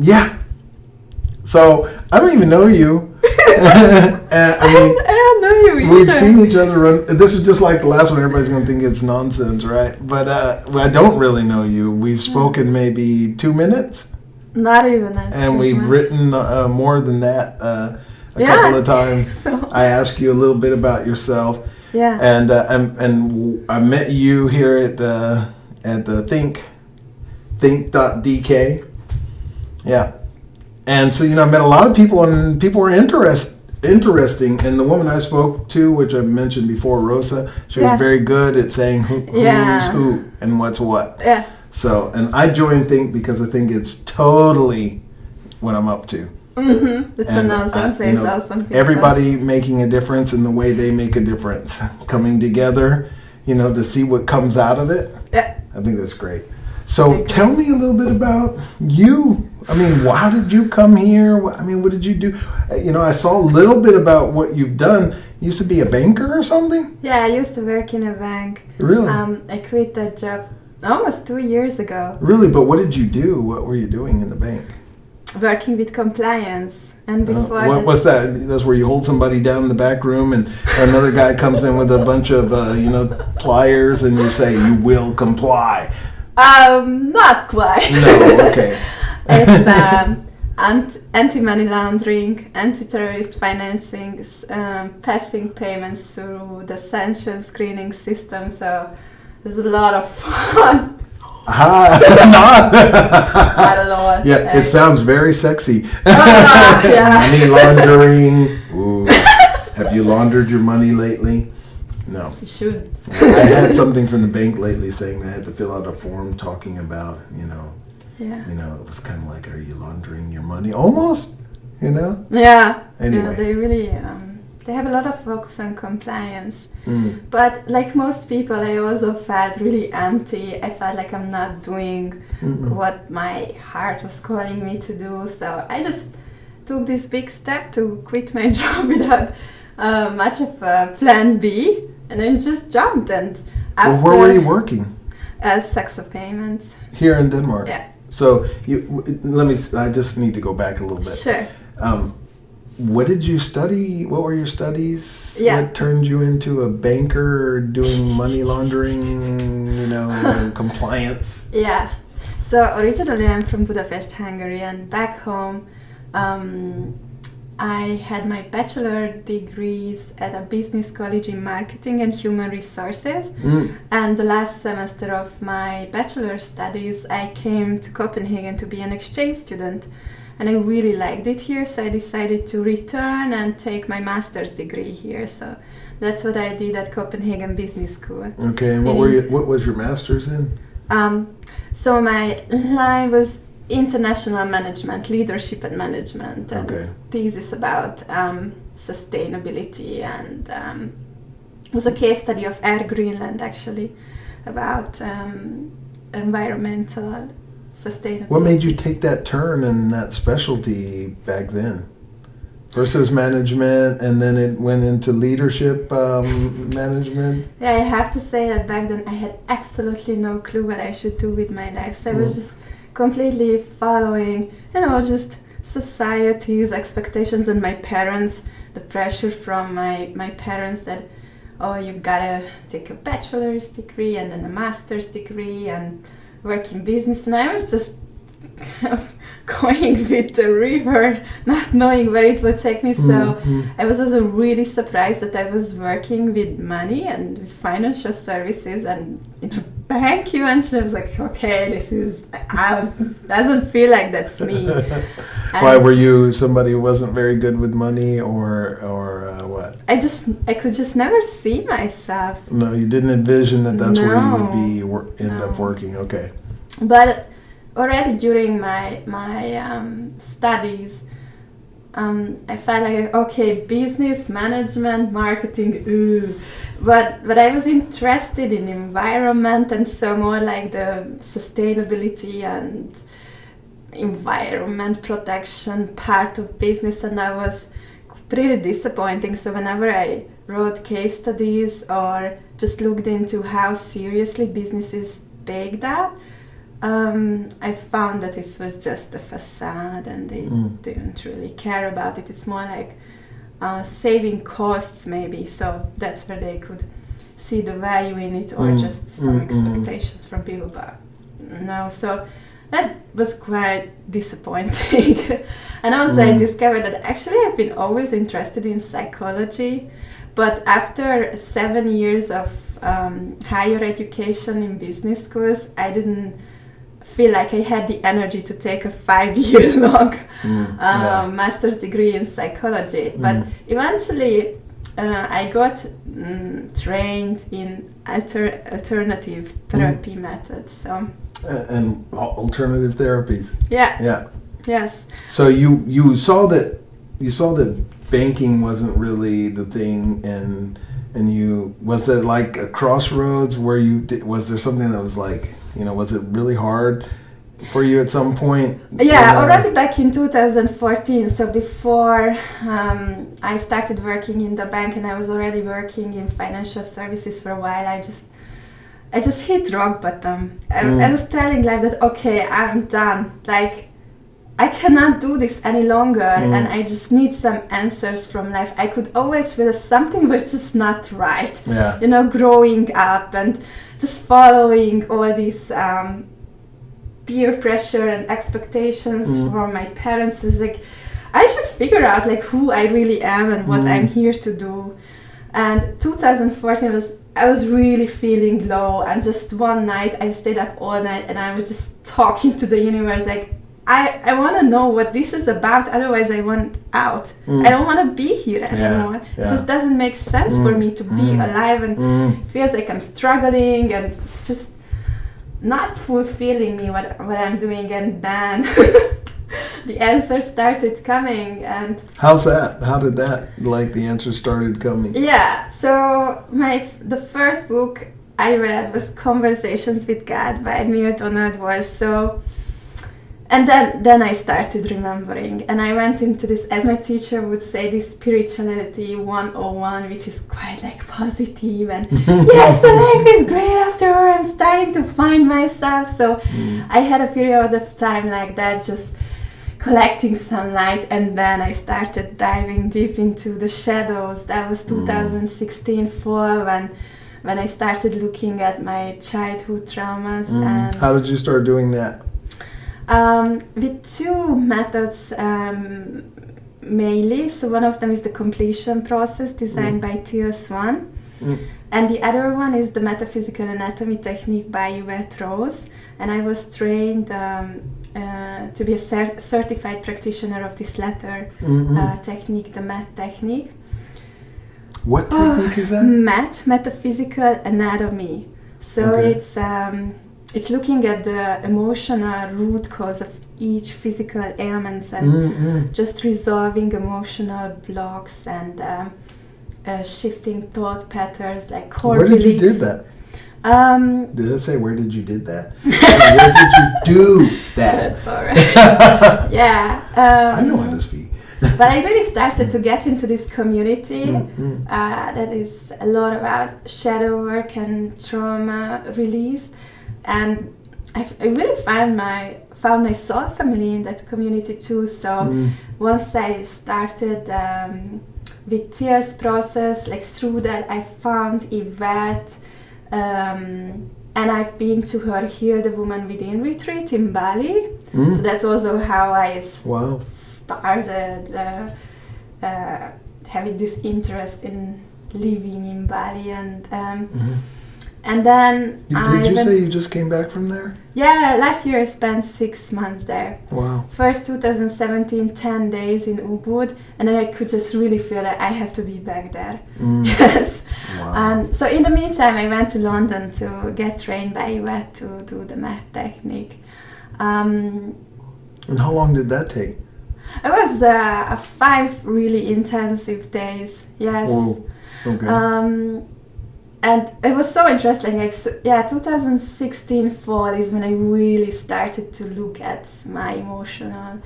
Yeah. So I don't even know you. I mean, I don't know you either. we've seen each other run. This is just like the last one. Everybody's going to think it's nonsense, right? But I don't really know you. We've spoken maybe 2 minutes, Not even that. and we've much. written more than that a Yeah, couple of times. So I asked you a little bit about yourself, yeah. and I met you here at the think.dk. Yeah. And so, I met a lot of people, and people were interesting. And the woman I spoke to, which I mentioned before, Rosa, she was Yeah. very good at saying Yeah. who's who and what's what. Yeah. So, and I joined Think because I think it's totally what I'm up to. It's an And, awesome place, awesome people. Everybody making a difference in the way they make a difference, coming together, to see what comes out of it. Yeah. I think that's great. So agree. tell me a little bit about you. I mean, how did you come here? What did you do? I saw a little bit about what you've done. You used to be a banker or something? Yeah, I used to work in a bank. Really? I quit that job almost 2 years ago, Really? But what did you do? What were you doing in the bank? working with compliance. And before What that, was that? That's where you hold somebody down in the back room and another guy comes in with a bunch of, pliers and you say, you will comply. not quite. No, okay. It's anti-money laundering, anti-terrorist financing, passing payments through the sanction screening system. So there's a lot of fun. I don't know what. Yeah, it sounds very sexy. Yeah. Money laundering. Ooh. Have you laundered your money lately? No. You should. I had something from the bank lately saying that I had to fill out a form talking about, Yeah. it was kind of like, are you laundering your money? Almost, Yeah. Anyway. Yeah, they really they have a lot of focus on compliance. Mm. But like most people, I also felt really empty. I felt like I'm not doing what my heart was calling me to do. So I just took this big step to quit my job without much of a plan B, and then just jumped. And after Well, where were you working? Saxo Payments. Here in Denmark. Yeah. So I just need to go back a little bit. Sure. What did you study? What were your studies? Yeah. What turned you into a banker doing money laundering, compliance? Yeah. So originally I'm from Budapest, Hungary, and back home I had my bachelor degrees at a business college in marketing and human resources. And the last semester of my bachelor studies, I came to Copenhagen to be an exchange student. And I really liked it here, so I decided to return and take my master's degree here. So that's what I did at Copenhagen Business School. Okay, and what was your master's in? So my line was international management, leadership and management, and Okay. thesis about sustainability, and it was a case study of Air Greenland actually, about environmental sustainability. What made you take that turn and that specialty back then? First it was management, and then it went into leadership management. Yeah, I have to say that back then I had absolutely no clue what I should do with my life. So I was just completely following, just society's expectations and my parents, the pressure from my parents that, oh, you gotta take a bachelor's degree and then a master's degree and work in business. And I was just kind of going with the river, not knowing where it would take me. So I was also really surprised that I was working with money and with financial services and in a bank eventually. I was like, okay, doesn't feel like that's me. Why were you somebody who wasn't very good with money or what? I could just never see myself. No, you didn't envision that that's where you would be end up No. working. Okay. But already during my studies, I felt like, okay, business, management, marketing, but I was interested in environment, and so more like the sustainability and environment protection part of business, and that was pretty disappointing. So whenever I wrote case studies or just looked into how seriously businesses take that, I found that it was just a facade and they didn't really care about it. It's more like saving costs maybe, so that's where they could see the value in it, or just some expectations from people, but no. So that was quite disappointing. And also I discovered that actually I've been always interested in psychology, but after 7 years of higher education in business schools, I didn't feel like I had the energy to take a 5-year-long master's degree in psychology. But eventually I got trained in alternative therapy methods. So and alternative therapies. yeah. Yes. So you saw that banking wasn't really the thing, and you, was there like a crossroads where was there something that was like, was it really hard for you at some point? Yeah, already back in 2014, so before I started working in the bank, and I was already working in financial services for a while, I just hit rock bottom. I was telling life that, okay, I'm done. Like, I cannot do this any longer, and I just need some answers from life. I could always feel something was just not right. Yeah. Growing up and just following all these peer pressure and expectations from my parents. Is like, I should figure out like who I really am and what I'm here to do. And 2014 I was really feeling low, and just one night I stayed up all night and I was just talking to the universe like, I want to know what this is about, otherwise I want out. I don't want to be here anymore. Yeah. It just doesn't make sense for me to be alive, and it feels like I'm struggling and it's just not fulfilling me what I'm doing. And then the answers started coming. And how's that? How did that, like, the answers started coming? Yeah, so the first book I read was Conversations with God by Neale Donald Walsch. So, and then I started remembering, and I went into this, as my teacher would say, this spirituality 101, which is quite like positive, and yes, the life is great after all, I'm starting to find myself. So I had a period of time like that, just collecting some light, and then I started diving deep into the shadows. That was 2016 fall, when I started looking at my childhood traumas. And how did you start doing that? With two methods mainly. So one of them is the completion process designed by Teal Swan, and the other one is the metaphysical anatomy technique by Yvette Rose. And I was trained to be a certified practitioner of this latter technique, the MET technique. What technique is that? Metaphysical anatomy. So it's looking at the emotional root cause of each physical ailments, and just resolving emotional blocks and shifting thought patterns, like core beliefs. Where did you do that? Did I say where did you did that? Where did you do that? That's all right. Yeah. I know how to speak. But I really started to get into this community that is a lot about shadow work and trauma release. And I really found my soul family in that community too. So once I started with Teal's process, like through that I found Yvette, and I've been to her Heal the Woman Within retreat in Bali. So that's also how I started having this interest in living in Bali. And then did you say you just came back from there? Yeah, last year I spent 6 months there. Wow. First 2017, 10 days in Ubud, and then I could just really feel that I have to be back there. Yes. Wow. So in the meantime, I went to London to get trained by Yvette to do the MET technique. And how long did that take? It was 5 really intensive days. Yes. Whoa. Okay. And it was so interesting. 2016 fall is when I really started to look at my emotional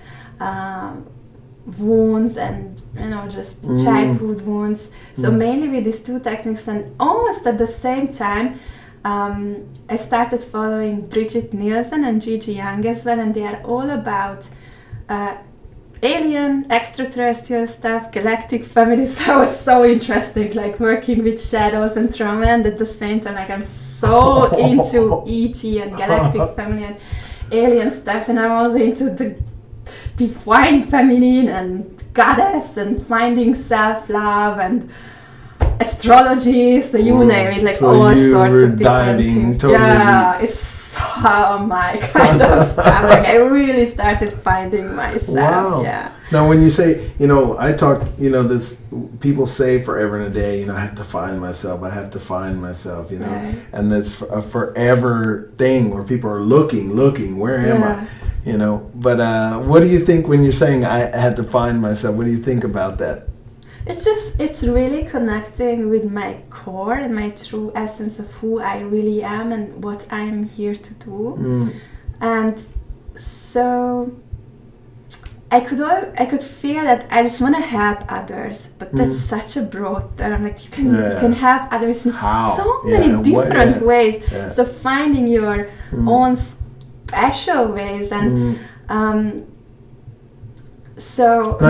wounds and just childhood wounds. So mainly with these two techniques, and almost at the same time I started following Bridget Nielsen and Gigi Young as well, and they are all about alien, extraterrestrial stuff, galactic families. So I was so interested, like working with shadows and trauma, and at the same time, like I'm so into ET and galactic family and alien stuff, and I'm also into the divine feminine and goddess and finding self-love and astrology, so you name it, like so all you sorts were of different diving things. totally Yeah, it's so my kind of stuff. Like I really started finding myself. Wow. Yeah. Now, when you say, I talk, this, people say forever and a day, I have to find myself, Right. and that's a forever thing where people are looking, where am I? But what do you think when you're saying I had to find myself? What do you think about that? It's really connecting with my core and my true essence of who I really am and what I'm here to do. And so I could feel that I just want to help others, but that's such a broad term. Like you can help others in so many different ways. Yeah. So finding your own special ways and so now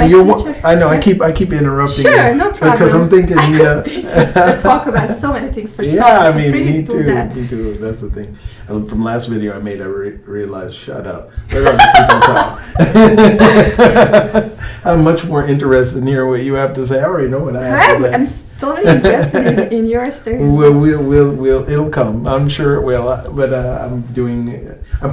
I know I keep interrupting. Sure, you no problem. Because I'm thinking, I talk about so many things for yeah, so me too. That. Me too. That's the thing. And from last video I made, I realized, shut up. Let other people talk. I'm much more interested in hearing what you have to say. I already know what I have to say. I'm totally interested in your story. We'll it'll come. I'm sure it will. But I'm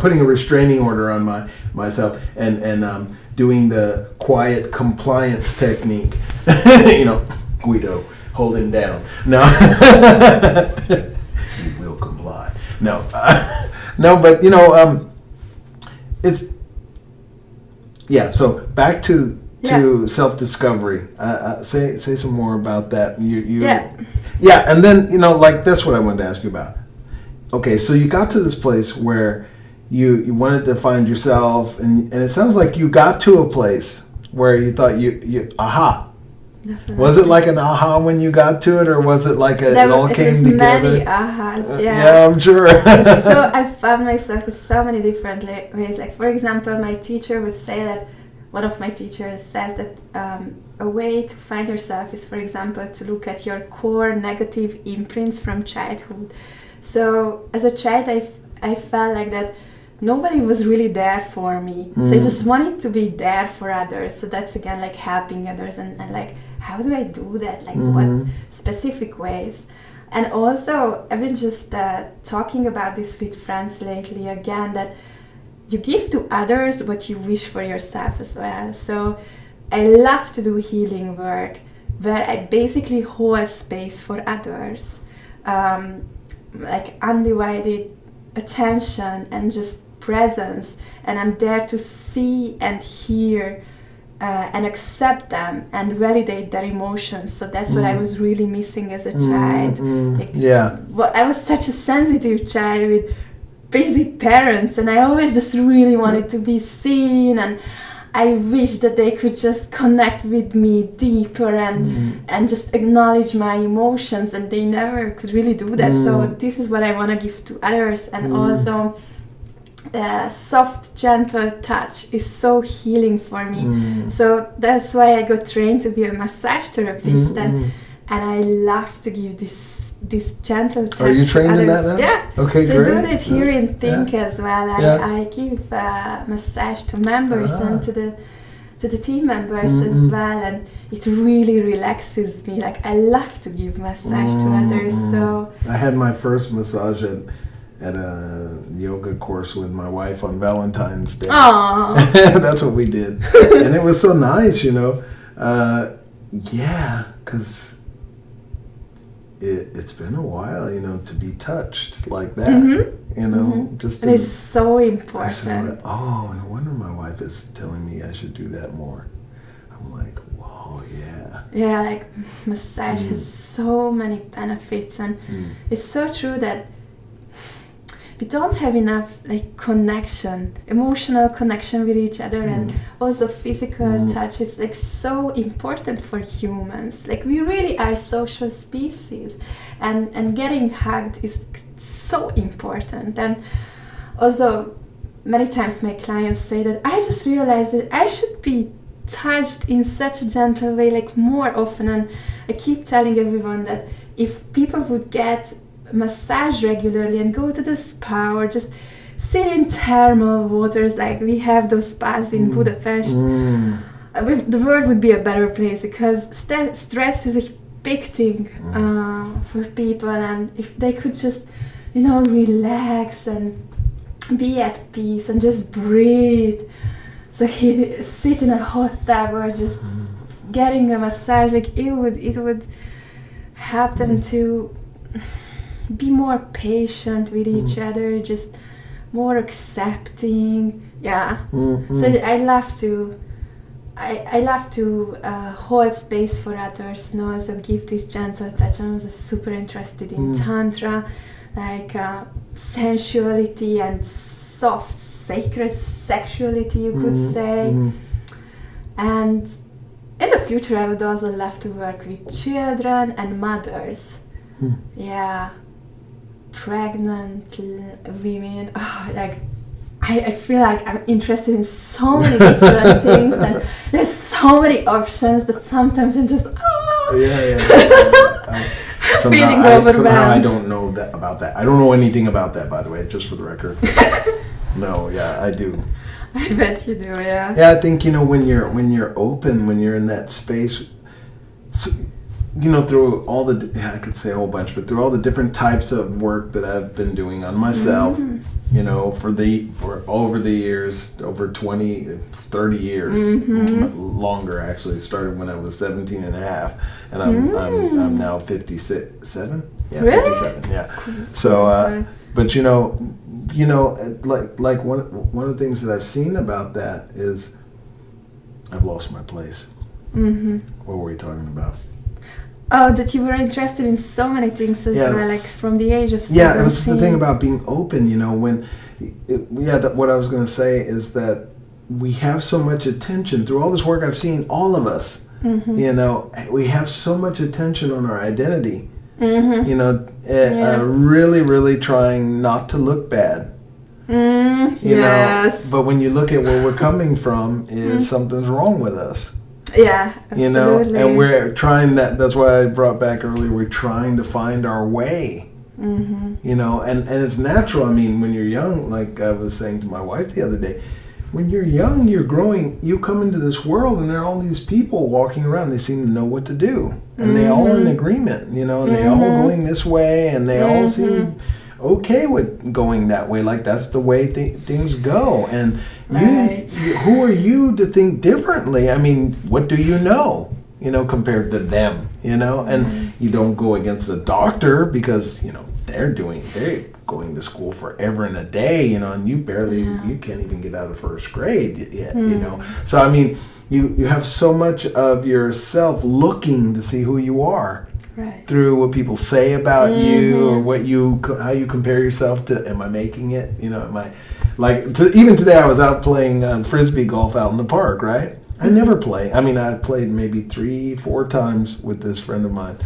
putting a restraining order on myself and doing the quiet compliance technique. Guido, hold him down. No. You will comply. No. No, but it's so back to self-discovery. Say some more about that. And then like that's what I wanted to ask you about. Okay, so you got to this place where you wanted to find yourself, and it sounds like you got to a place where you thought you aha. Definitely. Was it like an aha when you got to it, or was it like it all came together? Many ahas, yeah, I'm sure. So I found myself in so many different ways. Like for example, my teacher would say that one of my teachers says that a way to find yourself is, for example, to look at your core negative imprints from childhood. So as a child, I felt like that nobody was really there for me. So I just wanted to be there for others. So that's again like helping others and like, how do I do that? Like what specific ways? And also I've been just talking about this with friends lately again, that you give to others what you wish for yourself as well. So I love to do healing work where I basically hold space for others, like undivided attention and just presence, and I'm there to see and hear and accept them and validate their emotions. So that's what I was really missing as a child. I was such a sensitive child with busy parents, and I always just really wanted to be seen, and I wish that they could just connect with me deeper and just acknowledge my emotions, and they never could really do that. So this is what I want to give to others. And also soft, gentle touch is so healing for me. So that's why I got trained to be a massage therapist, and I love to give this gentle touch. Are you trained to in others. that now? Yeah. Okay, so great. I do that here in Think as well. I give massage to members and to the team members as well, and it really relaxes me. Like I love to give massage to others. So I had my first massage at a yoga course with my wife on Valentine's Day. Aww. That's what we did, and it was so nice, because it's been a while, to be touched like that, just. And it's so I important. said, no wonder my wife is telling me I should do that more. I'm like, whoa, yeah. Yeah, like massage has so many benefits, and it's so true that we don't have enough like connection, emotional connection with each other, and also physical touch is like so important for humans. Like we really are social species, and getting hugged is so important. And also many times my clients say that I just realized that I should be touched in such a gentle way, like more often. And I keep telling everyone that if people would get massage regularly and go to the spa or just sit in thermal waters, like we have those spas in Budapest, the world would be a better place, because stress is a big thing for people, and if they could just, you know, relax and be at peace and just breathe. So he sit in a hot tub or just getting a massage, like it would help them to be more patient with each other, just more accepting. Yeah. So I love to hold space for others, you know, so give this gentle touch. I'm also super interested in Tantra, like sensuality and soft, sacred sexuality, you could say. And in the future, I would also love to work with children and mothers. Yeah, pregnant women. Oh, like I feel like I'm interested in so many different things, and there's so many options that sometimes I'm just feeling overwhelmed. Somehow I don't know that about that. I don't know anything about that, by the way, just for the record. No, yeah, I do. I bet you do, yeah. Yeah, I think, you know, when you're open, when you're in that space, so, you know, through all the, I could say a whole bunch, but through all the different types of work that I've been doing on myself, you know, for over the years, over 20, 30 years, longer actually, started when I was 17 and a half, and I'm now 57. Yeah, really? 57. Yeah. So, but you know, like one of the things that I've seen about that is I've lost my place. What were we talking about? Oh, that you were interested in so many things as well, like from the age of 17. Yeah, it was the thing about being open, you know, what I was going to say is that we have so much attention through all this work I've seen, all of us, you know, we have so much attention on our identity, you know, really, really trying not to look bad. You know, but when you look at where we're coming from, is something's wrong with us. Yeah, absolutely. You know, and we're trying that's why I brought back earlier, we're trying to find our way. You know, and it's natural. I mean, when you're young, like I was saying to my wife the other day, when you're young, you're growing, you come into this world and there are all these people walking around, they seem to know what to do. And they all in agreement, you know, and they all going this way, and they all seem okay with going that way, like that's the way things go. And who are you to think differently? I mean, what do you know, you know, compared to them, you know? And you don't go against a doctor because, you know, they're going to school forever and a day, you know, and you can't even get out of first grade yet, you know? So I mean, you have so much of yourself looking to see who you are. Right. Through what people say about you, or how you compare yourself to. Am I making it? You know, am I even today? I was out playing frisbee golf out in the park. Right? I never play. I mean, I played maybe 3-4 times with this friend of mine,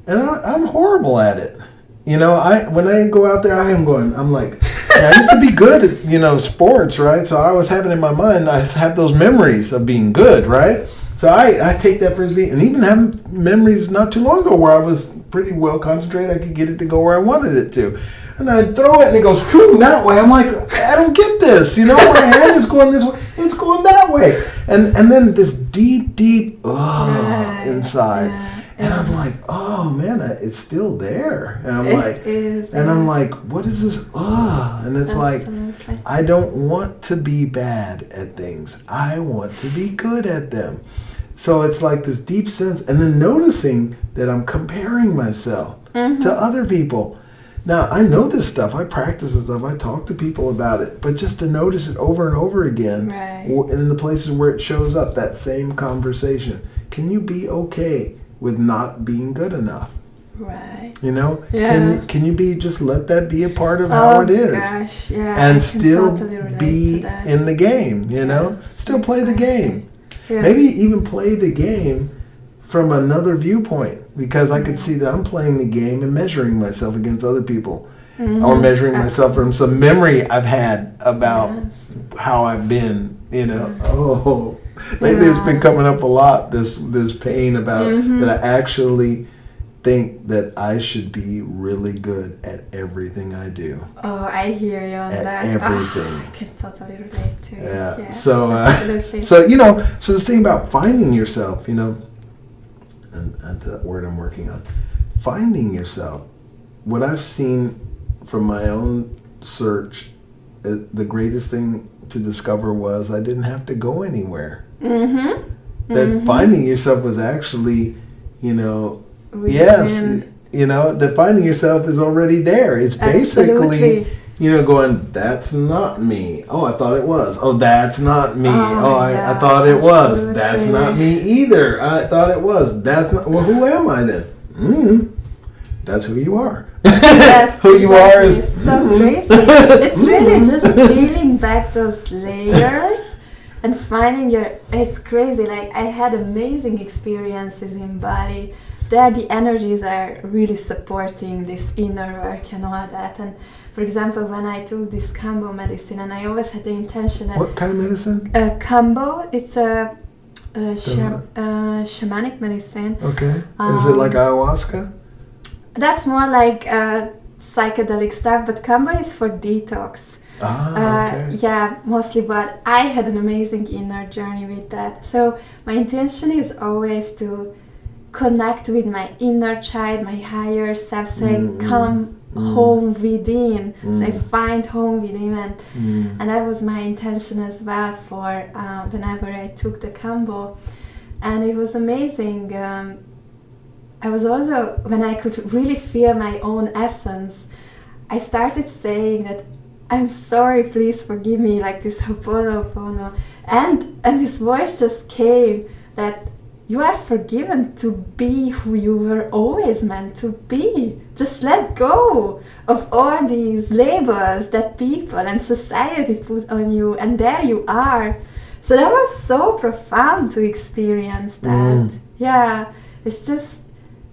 and I'm horrible at it. You know, when I go out there, I'm like, I used to be good at, you know, sports, right? So I was having in my mind, I have those memories of being good, right? So I take that frisbee, and even have memories not too long ago where I was pretty well concentrated. I could get it to go where I wanted it to. And I throw it, and it goes that way. I'm like, I don't get this. You know, my hand is going this way. It's going that way. And then this deep inside. Yeah. And I'm like, oh man, it's still there. And I'm like, what is this? And it's like, I don't want to be bad at things. I want to be good at them. So it's like this deep sense, and then noticing that I'm comparing myself to other people. Now, I know this stuff. I practice this stuff. I talk to people about it. But just to notice it over and over again, in the places where it shows up, that same conversation. Can you be okay with not being good enough? Right. You know, Yeah. can you just let that be a part of how it is, Gosh, yeah. I and can still totally relate be to that. in the game. You know, Yes, still play the exactly. game. Yeah. Maybe even play the game from another viewpoint, because I could see that I'm playing the game and measuring myself against other people, or measuring myself from some memory I've had about Yes. how I've been. You know, oh, lately it's been coming up a lot. This pain about that I actually think that I should be really good at everything I do. Oh, I hear you on At that. everything. I can totally relate to it. Yeah. Yeah. So, absolutely. so you know, so this thing about finding yourself, you know, and that word I'm working on, finding yourself. What I've seen from my own search, the greatest thing to discover was I didn't have to go anywhere. That finding yourself was actually, you know, yes, you know, that finding yourself is already there. It's basically, Absolutely. you know, going, that's not me. Oh, I thought it was. Oh, that's not me. I yeah, thought it was. absolutely. That's not me either. I thought it was. That's not. Well, who am I then? That's who you are. Yes, who you are exactly. is It's so crazy. It's really just peeling back those layers and finding your. It's crazy. Like, I had amazing experiences in Bali. There, the energies are really supporting this inner work and all that. And for example, when I took this Kambo medicine, and I always had the intention that What kind of medicine? Kambo, it's a shamanic medicine. Okay. Is it like ayahuasca? That's more like psychedelic stuff, but Kambo is for detox. Okay. Yeah, mostly, but I had an amazing inner journey with that. So my intention is always to connect with my inner child, my higher self, say, come home within. So I find home within, and that was my intention as well for whenever I took the Kambo. And it was amazing. I was also, when I could really feel my own essence, I started saying that, I'm sorry, please forgive me, like this Ho'oponopono. And this voice just came that you are forgiven to be who you were always meant to be. Just let go of all these labels that people and society put on you, and there you are. So that was so profound to experience that. Yeah,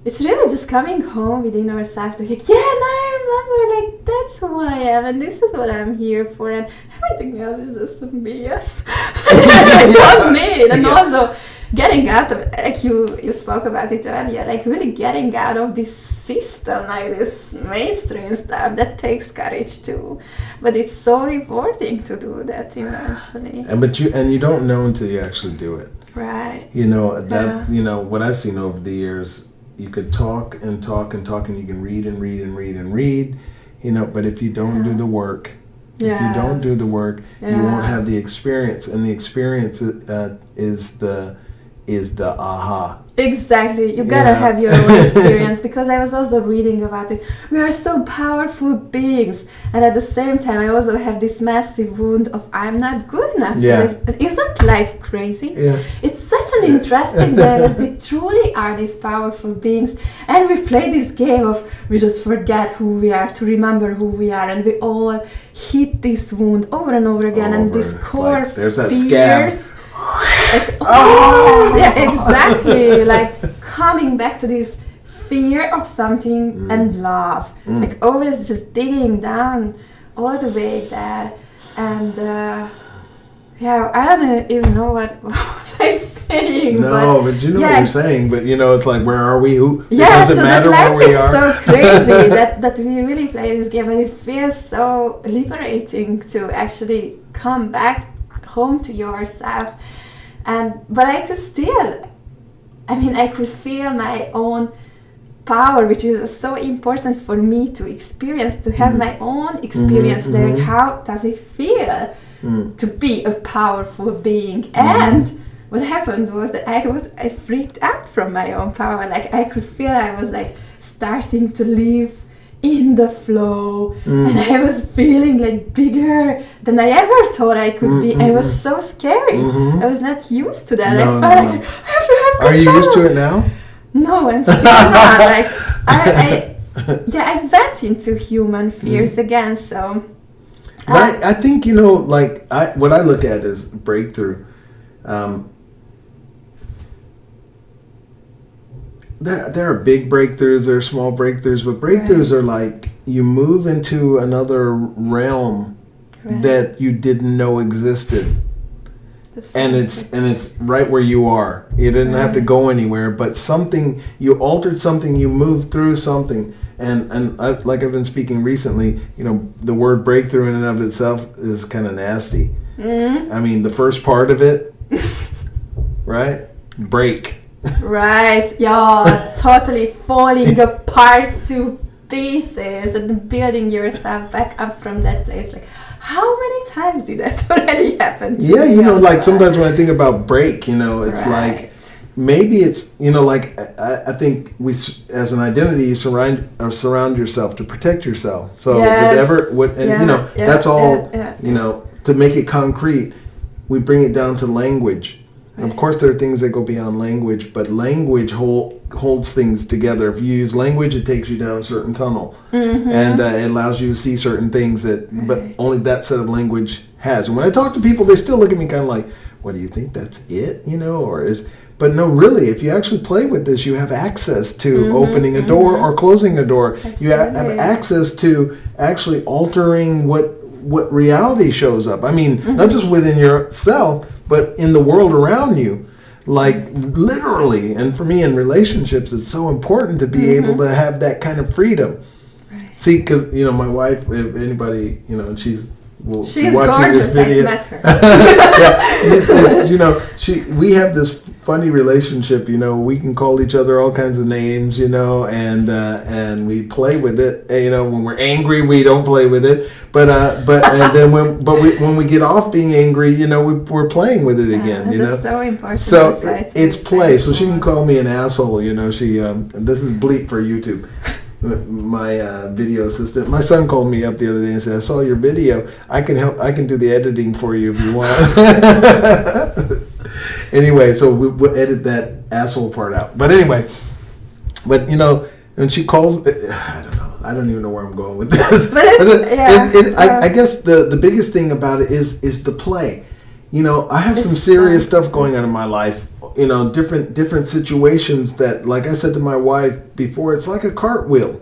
it's really just coming home within ourselves, like, yeah, now I remember, like, that's who I am, and this is what I'm here for, and everything else is just some BS. I don't need. And also, getting out of, like you spoke about it earlier, like really getting out of this system, like this mainstream stuff, that takes courage too. But it's so rewarding to do that eventually. And you don't know until you actually do it. Right. You know, that, you know, what I've seen over the years, you could talk and talk and talk, and you can read and read and read and read, you know, but if you don't do the work, if you don't do the work, you won't have the experience, and the experience is the aha. Exactly. You gotta have your own experience, because I was also reading about it. We are so powerful beings, and at the same time I also have this massive wound of I'm not good enough. Yeah. Like, isn't life crazy? Yeah. It's such an interesting way that we truly are these powerful beings, and we play this game of we just forget who we are to remember who we are, and we all hit this wound over and over again, and this core like, there's that fears. scab. Like, oh, yeah, exactly. Like coming back to this fear of something and love. Like always just digging down all the way there. And yeah, I don't even know what I'm saying. No, but you know what you're saying. But you know, it's like, where are we? Who? Yeah, does it so matter that where life we is are? so crazy that we really play this game, and it feels so liberating to actually come back home to yourself. But I could still, I could feel my own power, which is so important for me to experience, to have my own experience. Like, how does it feel to be a powerful being? And what happened was that I freaked out from my own power. Like, I could feel I was like starting to live in the flow, and I was feeling like bigger than I ever thought I could be. It was so scary. I was not used to that. I felt like I have to have control. Are you used to it now? No, I'm still not. Like, I went into human fears again. So, But I think, like what I look at is breakthrough. There are big breakthroughs, there are small breakthroughs, but breakthroughs are like you move into another realm that you didn't know existed. And it's right where you are. You didn't have to go anywhere, but something, you altered something, you moved through something. And like I've been speaking recently, the word breakthrough in and of itself is kind of nasty. I mean, the first part of it, right? Break. Right, you're totally falling apart to pieces and building yourself back up from that place. Like, how many times did that already happen to me? Yeah, like sometimes when I think about break, it's like, maybe it's, like I think we, as an identity, you surround yourself to protect yourself. So that's all, to make it concrete, we bring it down to language. Right. Of course, there are things that go beyond language, but language holds things together. If you use language, it takes you down a certain tunnel, and it allows you to see certain things that, but only that set of language has. And when I talk to people, they still look at me kind of like, "What do you think? That's it?" But no, really, if you actually play with this, you have access to opening a door or closing a door. Absolutely. You have access to actually altering what reality shows up. I mean, not just within yourself, but in the world around you, like literally. And for me, in relationships, it's so important to be able to have that kind of freedom. Right. See, because my wife, if anybody, she's watching gorgeous. This video. I met her. We have this funny relationship. We can call each other all kinds of names. And we play with it. When we're angry, we don't play with it. But and then when we get off being angry, we're playing with it again. That's so important. So it's play. So she can call me an asshole. She this is bleep for YouTube. My video assistant. My son called me up the other day and said, "I saw your video. I can do the editing for you if you want." Anyway, so we'll edit that asshole part out. But anyway, and she calls. I don't know. I don't even know where I'm going with this. But I guess the biggest thing about it is the play. I have some serious stuff going on in my life. Different situations that, like I said to my wife before, it's like a cartwheel.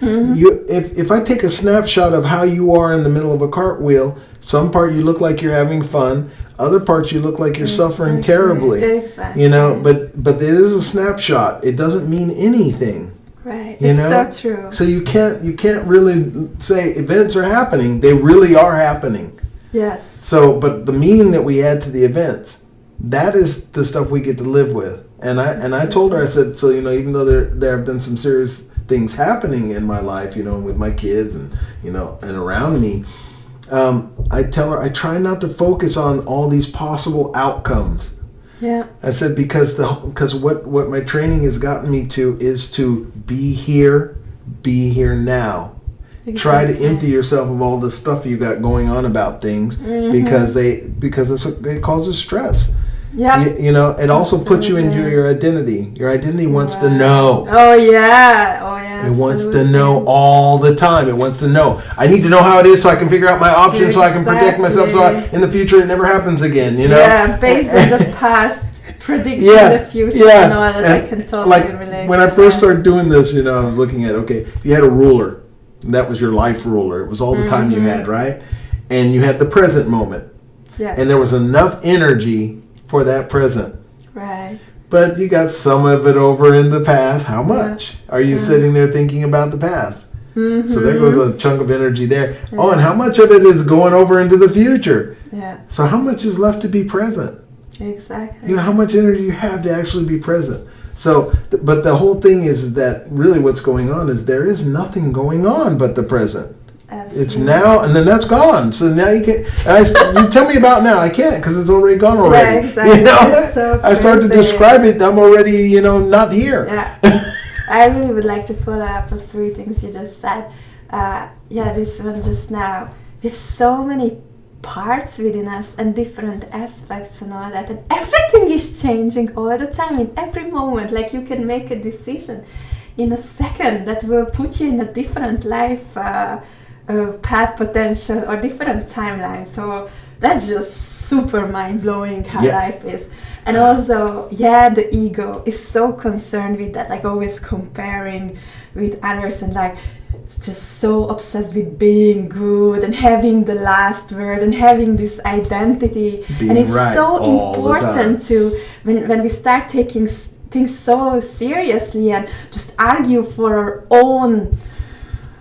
If I take a snapshot of how you are in the middle of a cartwheel, some part you look like you're having fun, other parts you look like you're suffering terribly. Exactly. But it is a snapshot. It doesn't mean anything. Right. It's so true. So you can't really say events are happening. They really are happening. Yes. So, but the meaning that we add to the events, that is the stuff we get to live with. And I told her, I said, so even though there have been some serious things happening in my life, with my kids and and around me, I tell her I try not to focus on all these possible outcomes. Yeah. I said because what my training has gotten me to is to be here now. Exactly. Try to empty yourself of all the stuff you got going on about things because it causes stress. Yeah. It also puts you into your identity. Your identity wants to know. Oh yeah. It wants to know all the time. It wants to know. I need to know how it is so I can figure out my options, so I can protect myself, so in the future it never happens again. Yeah, based on the past, predicting the future. Yeah. I can totally relate. When I first started doing this, I was looking at, okay, if you had a ruler, that was your life ruler. It was all the time you had, right? And you had the present moment. Yeah. And there was enough energy for that present. Right. But you got some of it over in the past. How much are you sitting there thinking about the past? So there goes a chunk of energy there. Yeah. Oh, and how much of it is going over into the future? Yeah. So how much is left to be present? Exactly. How much energy you have to actually be present. So, but the whole thing is that really what's going on is there is nothing going on but the present. Absolutely. It's now, and then that's gone. So now you can't. You tell me about now. I can't because it's already gone already. Yeah, exactly. So I start to describe it. I'm already, not here. Yeah. I really would like to follow up on 3 things you just said. This one just now. We have so many parts within us and different aspects and all that, and everything is changing all the time in every moment. Like you can make a decision. in a second that will put you in a different life path potential or different timeline. So that's just super mind-blowing how life is. And also, the ego is so concerned with that, like always comparing with others and like just so obsessed with being good and having the last word and having this identity. Being and it's right so all the important to, when we start taking things so seriously and just argue for our own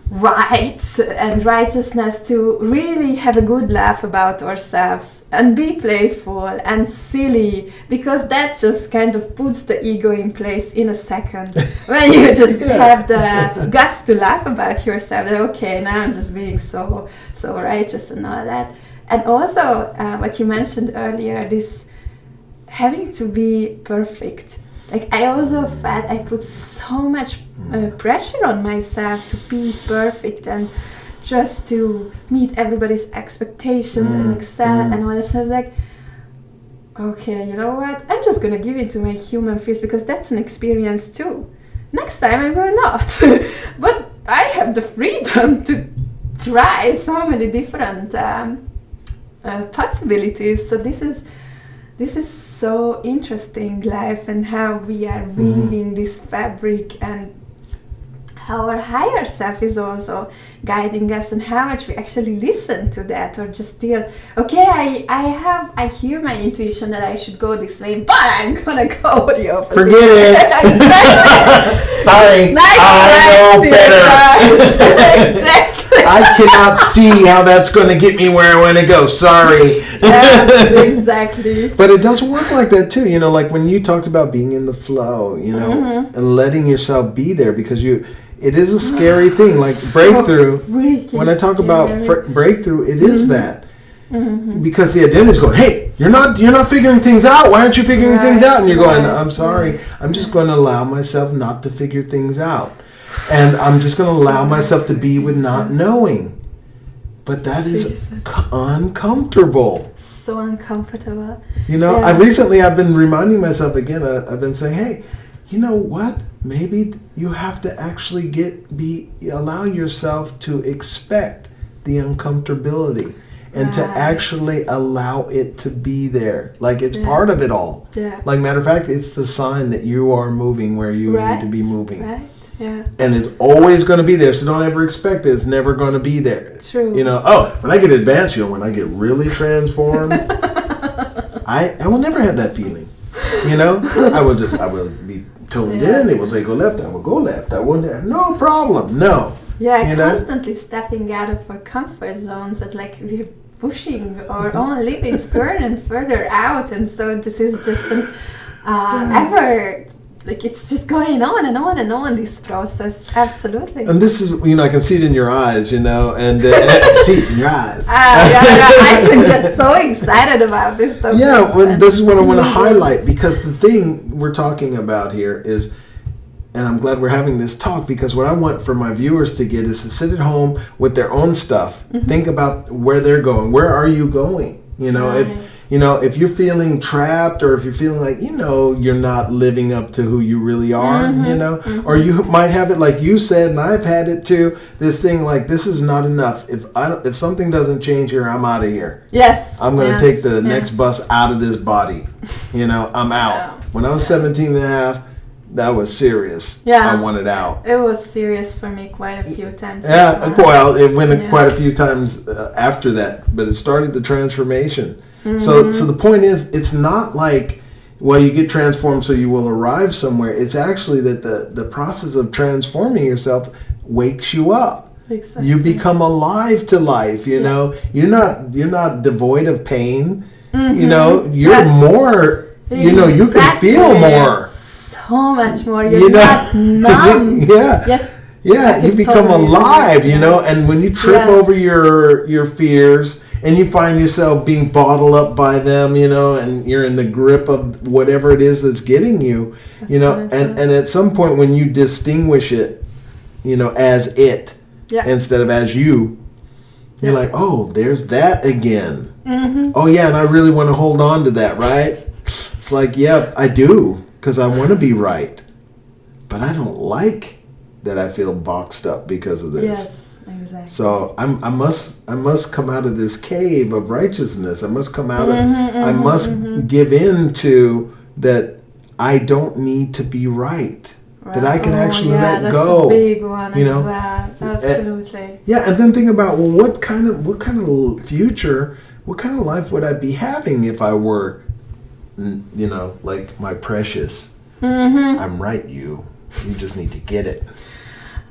rights and righteousness, to really have a good laugh about ourselves and be playful and silly, because that just kind of puts the ego in place in a second. When you just have the guts to laugh about yourself, that, okay, now I'm just being so righteous and all that. And also what you mentioned earlier, this having to be perfect. Like, I also felt I put so much pressure on myself to be perfect and just to meet everybody's expectations and excel and all that. So I was like, okay, you know what? I'm just gonna give it to my human fears, because that's an experience too. Next time I will not. But I have the freedom to try so many different possibilities. So this is so interesting, life, and how we are weaving this fabric, and how our higher self is also guiding us, and how much we actually listen to that, or just still, okay, I hear my intuition that I should go this way, but I'm gonna go the opposite. Forget it. Sorry, Nice, I know better. Exactly. I cannot see how that's going to get me where I want to go. Sorry. Exactly. But it does work like that too. You know, like when you talked about being in the flow, you know, and letting yourself be there, because it is a scary thing. Like breakthrough. When I talk about breakthrough, it is that. Because the identity is going, hey, you're not figuring things out. Why aren't you figuring things out? And you're going, I'm sorry. I'm just going to allow myself not to figure things out. And I'm just going to allow myself to be with not knowing. But that is uncomfortable. So uncomfortable. You know, I've been reminding myself again, I've been saying, hey, you know what? Maybe you have to actually allow yourself to expect the uncomfortability. And to actually allow it to be there. Like, it's part of it all. Yeah. Like, matter of fact, it's the sign that you are moving where you need to be moving. Right. Yeah. And it's always going to be there, so don't ever expect it. It's never going to be there. True. You know, when I get advanced, when I get really transformed, I will never have that feeling. You know, I will be tuned in. It will say go left, I will go left. I won't have no problem. No. Yeah, constantly stepping out of our comfort zones, and like we're pushing our own limits further and further out, and so this is just an it's just going on and on and on, this process. Absolutely. And this is, I can see it in your eyes, and see it in your eyes. I can get so excited about this stuff. Yeah, this is what I want to highlight, because the thing we're talking about here is, and I'm glad we're having this talk, because what I want for my viewers to get is to sit at home with their own stuff. Think about where they're going. Where are you going? If you're feeling trapped, or if you're feeling like, you're not living up to who you really are, or you might have it like you said, and I've had it too, this thing like, this is not enough. If something doesn't change here, I'm out of here. Yes. I'm going to take the next bus out of this body. I'm out. When I was 17 and a half, that was serious. Yeah. I wanted out. It was serious for me quite a few times. Yeah, well, it went quite a few times after that, but it started the transformation. So the point is, it's not like, you get transformed so you will arrive somewhere. It's actually that the process of transforming yourself wakes you up. Exactly. You become alive to life, know. You're not devoid of pain. You're more, you can feel more. So much more. You're not numb. Yeah, you become alive, and when you trip over your fears, and you find yourself being bottled up by them, and you're in the grip of whatever it is that's getting you, and at some point when you distinguish it, as it, instead of as you, you're like, oh, there's that again. Oh yeah, and I really want to hold on to that, right? It's like, yeah, I do, because I want to be right, but I don't like that I feel boxed up because of this. Yes, exactly. So I must come out of this cave of righteousness. I must come out of. I must give in to that. I don't need to be right. That I can actually let go. That's a big one you as know? well. Absolutely. Yeah, and then think about, well, what kind of future, what kind of life would I be having if I were, like my precious? I'm right, you just need to get it.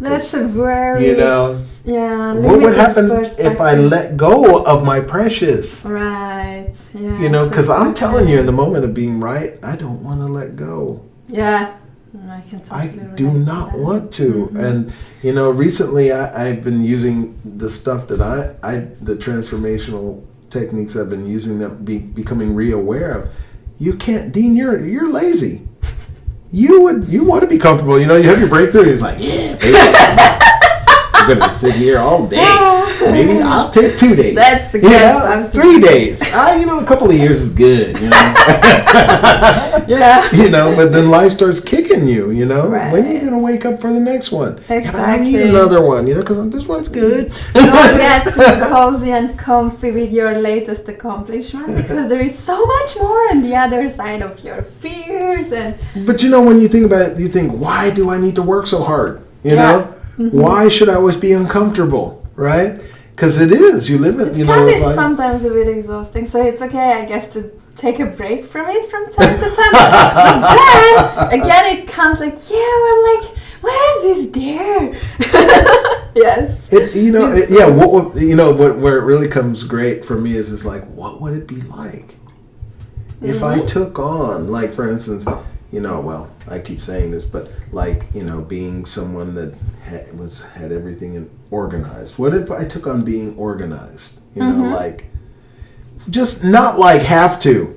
That's a very what would happen if I let go of my precious? Right. Yeah. Because I'm telling you, in the moment of being right, I don't want to let go. Yeah. I do not want to. And, recently I've been using the stuff that the transformational techniques I've been using, that becoming reaware of. You can't, Dean, you're lazy. You want to be comfortable. You have your breakthrough. You're like, yeah, baby. I'm going to sit here all day. Maybe I'll take 2 days. That's the good. 3 days. A couple of years is good. Yeah. But then life starts kicking you. Right. When are you going to wake up for the next one? Exactly. I need another one. Because this one's good. Don't get too cozy and comfy with your latest accomplishment, because there is so much more on the other side of your fears and. But when you think about it, you think, why do I need to work so hard? Why should I always be uncomfortable, right? Because it is. You live in, it can be sometimes a bit exhausting, so it's okay, I guess, to take a break from it from time to time. But then, again, it comes like, why is this there? Yes. Where it really comes great for me is like, what would it be like if I took on, like, for instance, I keep saying this, but being someone that had everything organized. What if I took on being organized? Just not like have to,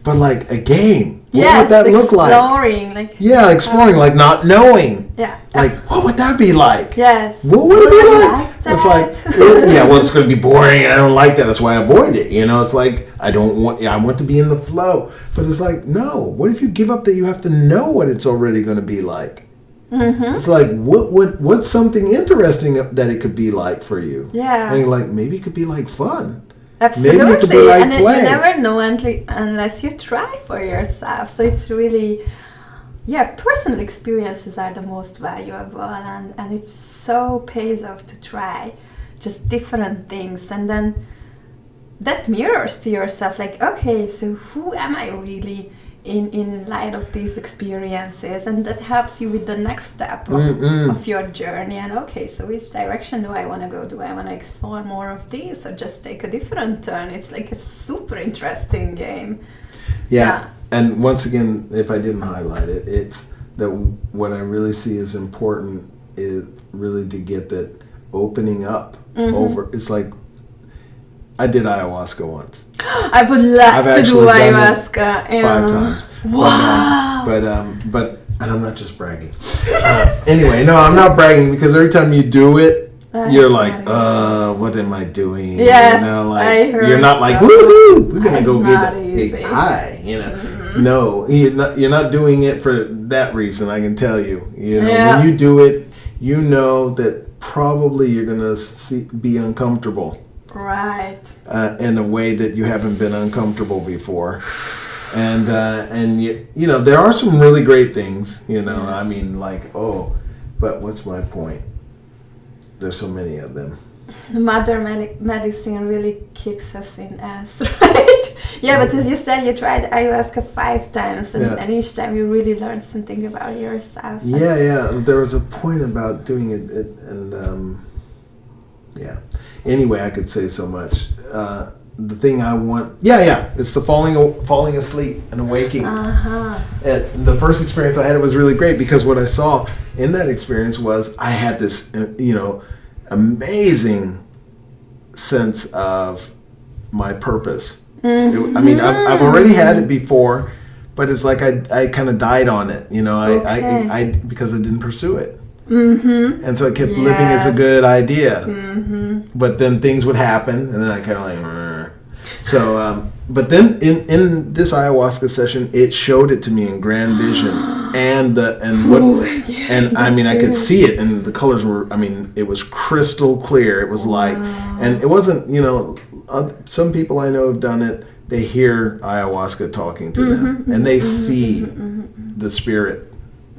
but like a game. What would that look like? Exploring, like not knowing. Yeah. Like, what would that be like? Yes. What would it be like? It's like, it's going to be boring, and I don't like that. That's why I avoid it. It's like, I want to be in the flow. But it's like, no. What if you give up that you have to know what it's already going to be like? It's like, what's something interesting that it could be like for you? Yeah. And like, maybe it could be like fun. Absolutely. Maybe it could be like and play. You never know unless you try for yourself. So it's really, personal experiences are the most valuable, and it so pays off to try just different things, and then that mirrors to yourself, like, okay, so who am I really in light of these experiences? And that helps you with the next step of your journey. And okay, so which direction do I want to go? Do I want to explore more of this, or just take a different turn? It's like a super interesting game. Yeah. And once again, if I didn't highlight it, it's that what I really see as important is really to get that opening up over. It's like, I did ayahuasca once. I would love to do ayahuasca 5 times. Wow. But and I'm not just bragging. Anyway, no, I'm not bragging, because every time you do it, you're like, what am I doing? Yes, I heard. You're not like, woohoo, we're gonna go get a high. No, you're not doing it for that reason. I can tell you. When you do it, that probably you're gonna be uncomfortable. Right. In a way that you haven't been uncomfortable before. And there are some really great things, I mean, like, but what's my point? There's so many of them. Modern medicine really kicks us in ass, right? Yeah, but as you said, you tried ayahuasca 5 times, and each time you really learned something about yourself. Yeah. There was a point about doing it, and Anyway, I could say so much. The thing I want, it's the falling asleep and awaking. And the first experience I had, it was really great, because what I saw in that experience was I had this, amazing sense of my purpose. I mean, I've already had it before, but it's like I kind of died on it, I because I didn't pursue it. And so I kept living as a good idea. But then things would happen, and then I kind of like, So, but then in this ayahuasca session, it showed it to me in grand vision, and I mean, I could see it, and the colors were, I mean, it was crystal clear. It was like, and it wasn't, you know, some people I know have done it. They hear ayahuasca talking to them, and they see the spirit.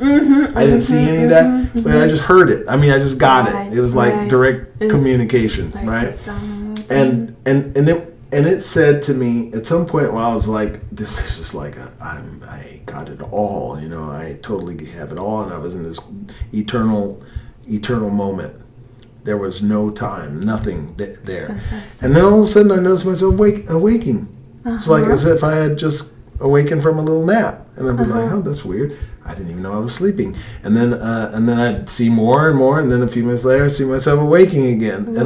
I didn't see any of that, but I just heard it. I mean, I just got it. It was like direct communication, right? And it said to me at some point while I was like, this is just like I got it all, you know, I totally have it all, and I was in this eternal moment. There was no time, nothing there. Fantastic. And then all of a sudden I noticed myself awaking. It's like as if I had just awakened from a little nap, and I'd be like, oh, that's weird. I didn't even know I was sleeping. And then I'd see more and more, and then a few minutes later, I'd see myself awaking again. Wow.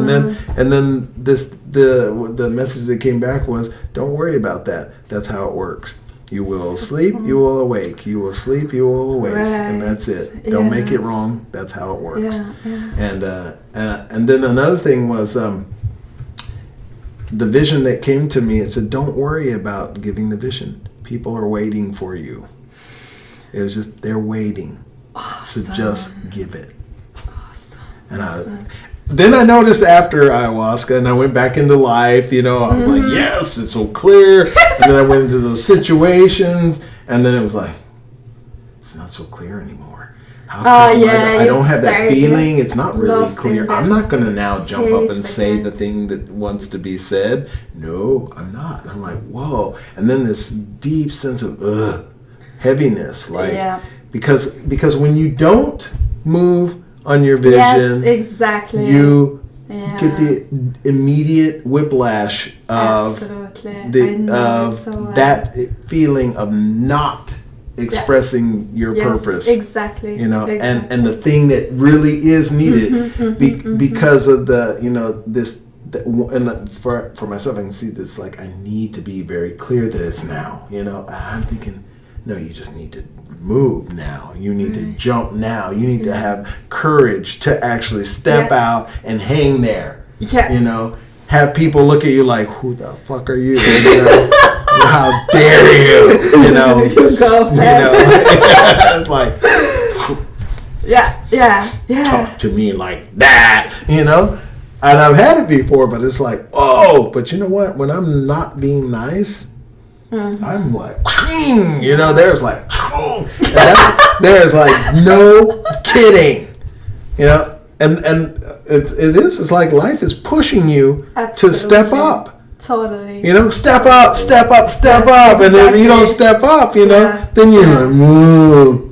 And then the message that came back was, don't worry about that. That's how it works. You will sleep, you will awake. You will sleep, you will awake, and that's it. Don't make it wrong. That's how it works. And then another thing was the vision that came to me. It said, don't worry about giving the vision. People are waiting for you. It was just, they're waiting. Awesome. So just give it. Awesome. And then I noticed after ayahuasca, and I went back into life, you know, I was like, yes, it's so clear. And then I went into those situations, and then it was like, it's not so clear anymore. How come I don't have that feeling? It's not really clear. I'm not going to now jump up and say the thing that wants to be said. No, I'm not. And I'm like, whoa. And then this deep sense of heaviness, like because when you don't move on your vision, yes, exactly, you get the immediate whiplash of that feeling of not expressing your purpose, exactly, you know, exactly. and the thing that really is needed because of the, you know, this. And for myself, I can see this, like, I need to be very clear that it's now, you know. I'm thinking, no, you just need to move now. You need to jump now. You need to have courage to actually step out and hang there. Yeah. You know, have people look at you like, who the fuck are you? You know, how dare you? You know, you go, it's like, talk to me like that, you know. And I've had it before, but it's like, oh, but you know what? When I'm not being nice, I'm like, you know, there's like, there's like no kidding, you know, and it's like life is pushing you to step up. Totally. You know, step up, and if you don't step up, you know, then you're like, whoa.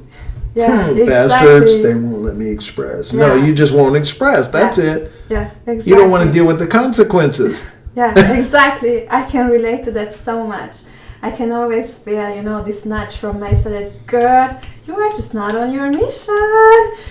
Bastards, they won't let me express. No, you just won't express. That's it. Yeah, exactly. You don't want to deal with the consequences. Yeah, exactly. I can relate to that so much. I can always feel, you know, this nudge from myself that, girl, you are just not on your mission.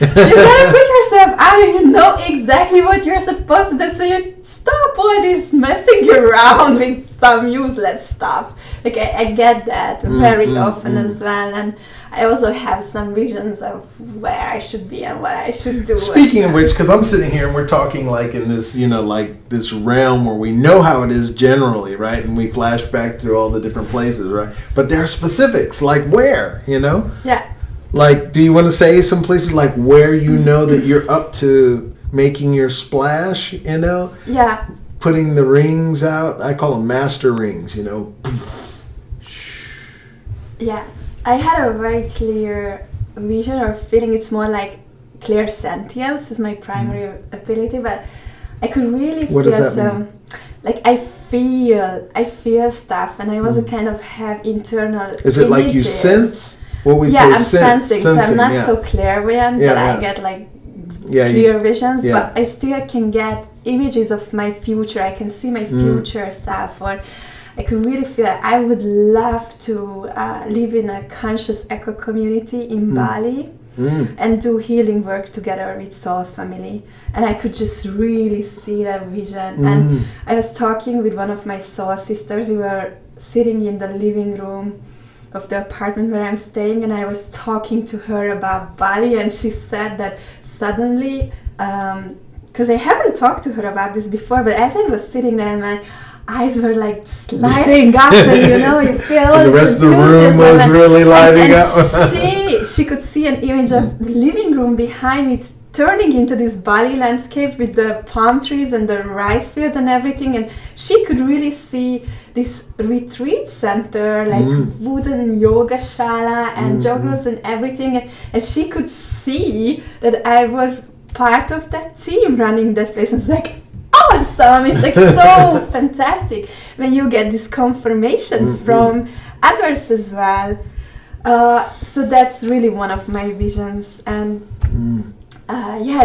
You gotta put yourself out and you know exactly what you're supposed to do, so you stop all this messing around with some useless stuff. Like, I get that very often as well, and I also have some visions of where I should be and what I should do. Speaking of which, because I'm sitting here and we're talking like in this, you know, like this realm where we know how it is generally, right? And we flash back through all the different places, right? But there are specifics, like where, you know? Yeah. Like, do you want to say some places like where you know that you're up to making your splash, you know? Yeah. Putting the rings out. I call them master rings, you know? Yeah. I had a very clear vision or feeling. It's more like clairsentience is my primary ability, but I could really feel some, like I feel stuff, and I also kind of have internal Is it images. Like you sense? What we say I'm sensing, so I'm not so clairvoyant that I get like clear visions, but I still can get images of my future. I can see my future self, or I could really feel I would love to live in a conscious eco community in Bali and do healing work together with Soul Family. And I could just really see that vision. And I was talking with one of my soul sisters. We were sitting in the living room of the apartment where I'm staying, and I was talking to her about Bali, and she said that suddenly, because I haven't talked to her about this before, but as I was sitting there, man, eyes were like just lighting up, and you feel all And the this rest of the room enthusiasm, was really lighting and up. she could see an image of the living room behind me turning into this Bali landscape with the palm trees and the rice fields and everything, and she could really see this retreat center, like wooden yoga shala and joggers and everything, and she could see that I was part of that team running that place. I was like, awesome! It's like so fantastic when you get this confirmation from others as well. So that's really one of my visions, and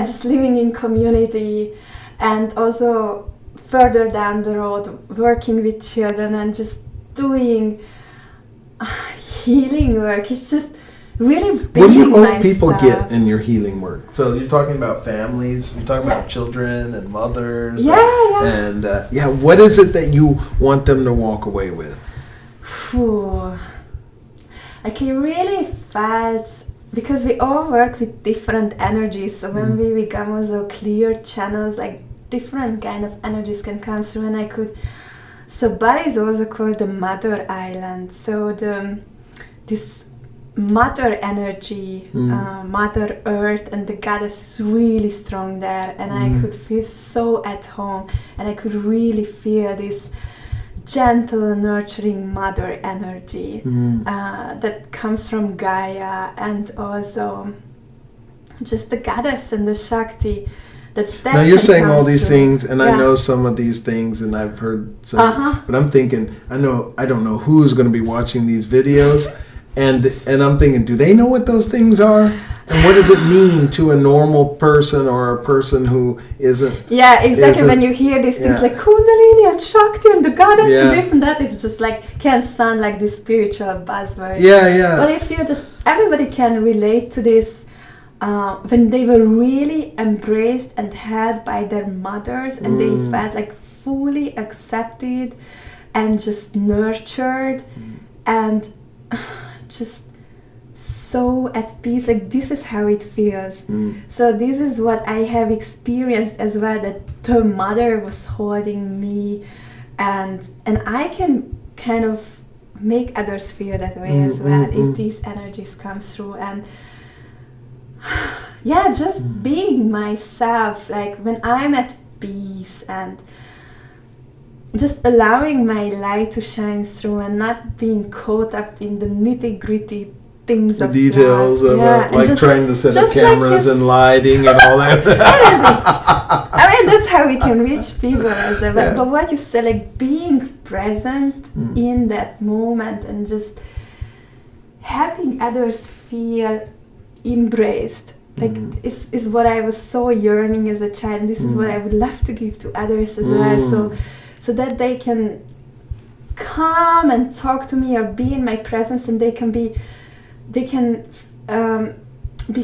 just living in community, and also further down the road working with children and just doing healing work. It's just really being What do you hope myself. people get in your healing work? So you're talking about families, you're talking about children and mothers. And what is it that you want them to walk away with? Like I really felt, because we all work with different energies, so when we become also clear channels, like different kind of energies can come through, and so Bali is also called the Mother Island. So this mother energy, Mother Earth and the goddess is really strong there, and I could feel so at home, and I could really feel this gentle, nurturing mother energy that comes from Gaia, and also just the goddess and the Shakti. Now you're saying all these things, and I know some of these things, and I've heard some, but I'm thinking, I don't know who's going to be watching these videos, and I'm thinking, do they know what those things are? And what does it mean to a normal person or a person who isn't? Yeah, exactly. When you hear these things like Kundalini and Shakti and the goddess and this and that, it's just like can sound like this spiritual buzzword. Yeah. But if you everybody can relate to this when they were really embraced and held by their mothers, and they felt like fully accepted and just nurtured and just so at peace. Like this is how it feels. So this is what I have experienced as well, that the mother was holding me, and I can kind of make others feel that way as well if these energies come through. And just being myself, like when I'm at peace and just allowing my light to shine through and not being caught up in the nitty-gritty things the of details life. of it, like trying to set up just like cameras and lighting and all that. I mean, that's how we can reach people as well. But what you said, like being present in that moment and just helping others feel embraced, like is what I was so yearning as a child. And this is what I would love to give to others as well, so that they can come and talk to me or be in my presence, and they can be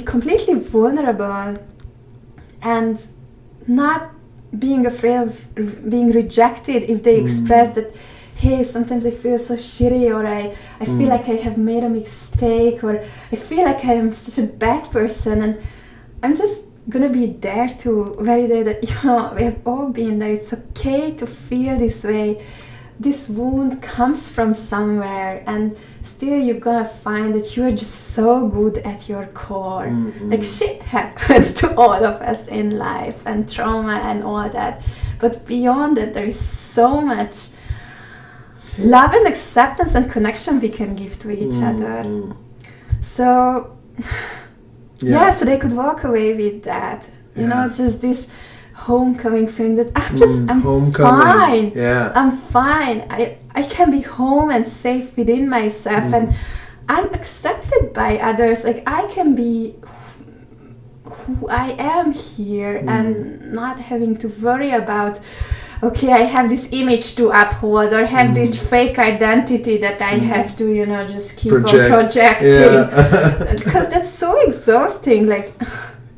completely vulnerable and not being afraid of being rejected if they express that, hey, sometimes I feel so shitty, or I feel like I have made a mistake, or I feel like I am such a bad person, and I'm just gonna be there to validate that, we have all been there. It's okay to feel this way. This wound comes from somewhere, and still you're gonna find that you are just so good at your core. Like shit happens to all of us in life, and trauma and all that, but beyond that there is so much love and acceptance and connection we can give to each other. So so they could walk away with that, just this homecoming feeling that I'm fine. I'm fine. I can be home and safe within myself, and I'm accepted by others. Like I can be who I am here, and not having to worry about, okay, I have this image to uphold, or have this fake identity that I have to, just keep on projecting. Because that's so exhausting. Like,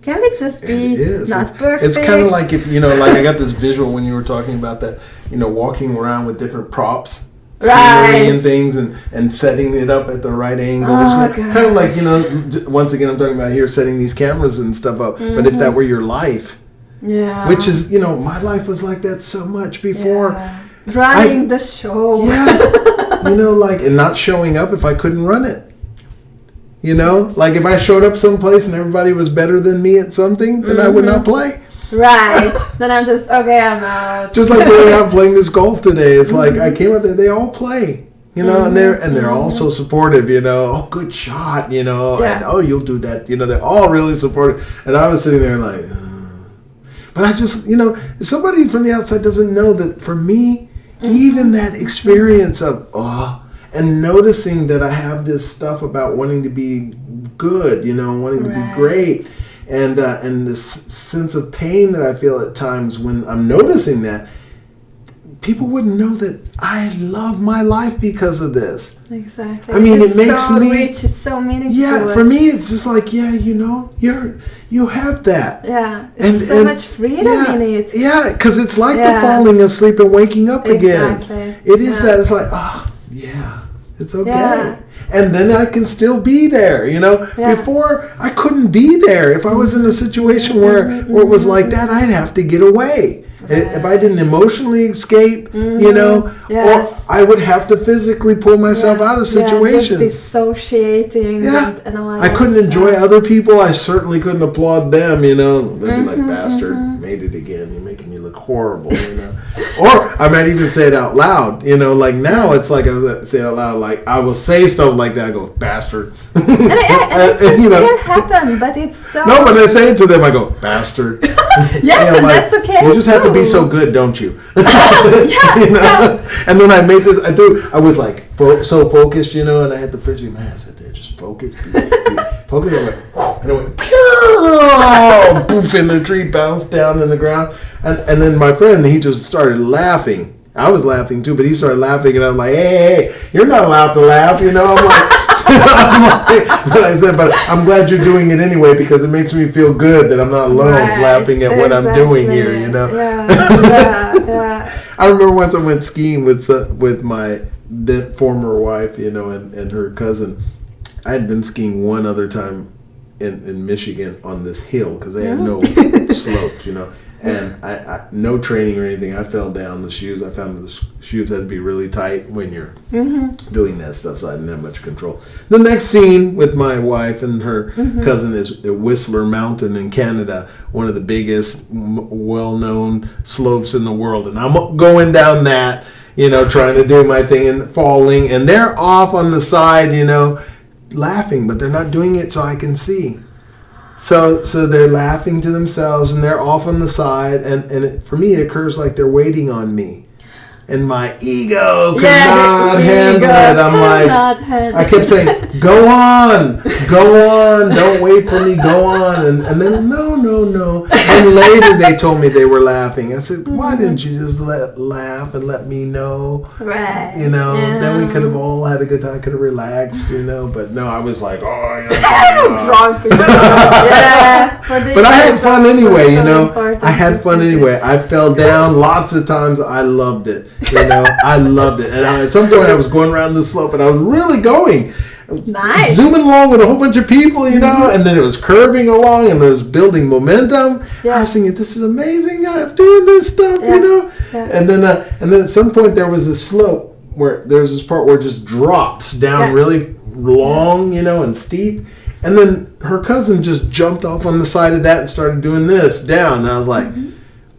can we just be not perfect? It's kind of like if, like I got this visual when you were talking about that, walking around with different props, scenery and things, and setting it up at the right angle. It's kind of like, once again, I'm talking about here setting these cameras and stuff up. But if that were your life, which is, my life was like that so much before. running the show. Yeah, like, and not showing up if I couldn't run it. Like if I showed up someplace and everybody was better than me at something, then I would not play. Right. Then I'm just, okay, I'm out. Just like going out and playing this golf today. It's like I came out there, they all play. And they're all so supportive, oh, good shot, and oh, you'll do that, they're all really supportive. And I was sitting there like, but I just, somebody from the outside doesn't know that for me, even that experience of, and noticing that I have this stuff about wanting to be good, wanting to be great, and this sense of pain that I feel at times when I'm noticing that, people wouldn't know that I love my life because of this. Exactly. I mean, it's it makes so me rich. It's so meaningful. Yeah, for me, it's just like, you have that. Yeah, it's so much freedom in it. Yeah, because it's like the falling asleep and waking up again. It is that. It's like, it's okay. Yeah. And then I can still be there, Before, I couldn't be there. If I was in a situation where it was like that, I'd have to get away. Right. If I didn't emotionally escape, or I would have to physically pull myself out of situations. Just dissociating. And all I couldn't enjoy other people. I certainly couldn't applaud them, They'd be like, bastard, made it again. You're making me look horrible, Or I might even say it out loud, like now it's like I say it out loud, like I will say stuff like that. I go, bastard. And it still happen, but it's so... No, when I say it to them, I go, bastard. Yes, and that's okay. You just have to be so good, don't you? Yeah. And then I made this. I was like so focused, and I had the frisbee. My hand said, "Just focus, focus." And I went, pew! Poof! And the tree bounced down in the ground. And then my friend, he just started laughing. I was laughing too, but he started laughing, and I'm like, "Hey, you're not allowed to laugh," I'm like. But I said, but I'm glad you're doing it anyway because it makes me feel good that I'm not alone laughing at what I'm doing here, Yeah. I remember once I went skiing with my former wife, and her cousin. I had been skiing one other time in Michigan on this hill because they had no slopes, And I no training or anything. I fell down the shoes. I found the shoes had to be really tight when you're doing that stuff, so I didn't have much control. The next scene with my wife and her cousin is at Whistler Mountain in Canada, one of the biggest, well-known slopes in the world. And I'm going down that, trying to do my thing and falling. And they're off on the side, laughing, but they're not doing it so I can see. So they're laughing to themselves and they're off on the side, and for me it occurs like they're waiting on me, and my ego could not handle it. I'm like, I kept saying, go on, don't wait for me, go on, and then no. And later they told me they were laughing. I said, why didn't you just laugh and let me know? Right. Then we could have all had a good time, could have relaxed, but no, I was like, drunk. But I had fun anyway, I had fun anyway. I fell down lots of times. I loved it. I loved it. And at some point I was going around the slope and I was really going. Nice. Zooming along with a whole bunch of people, and then it was curving along and it was building momentum. I was thinking, this is amazing. I'm doing this stuff, And then at some point there was a slope where there's this part where it just drops down really long, and steep. And then her cousin just jumped off on the side of that and started doing this down. And I was like,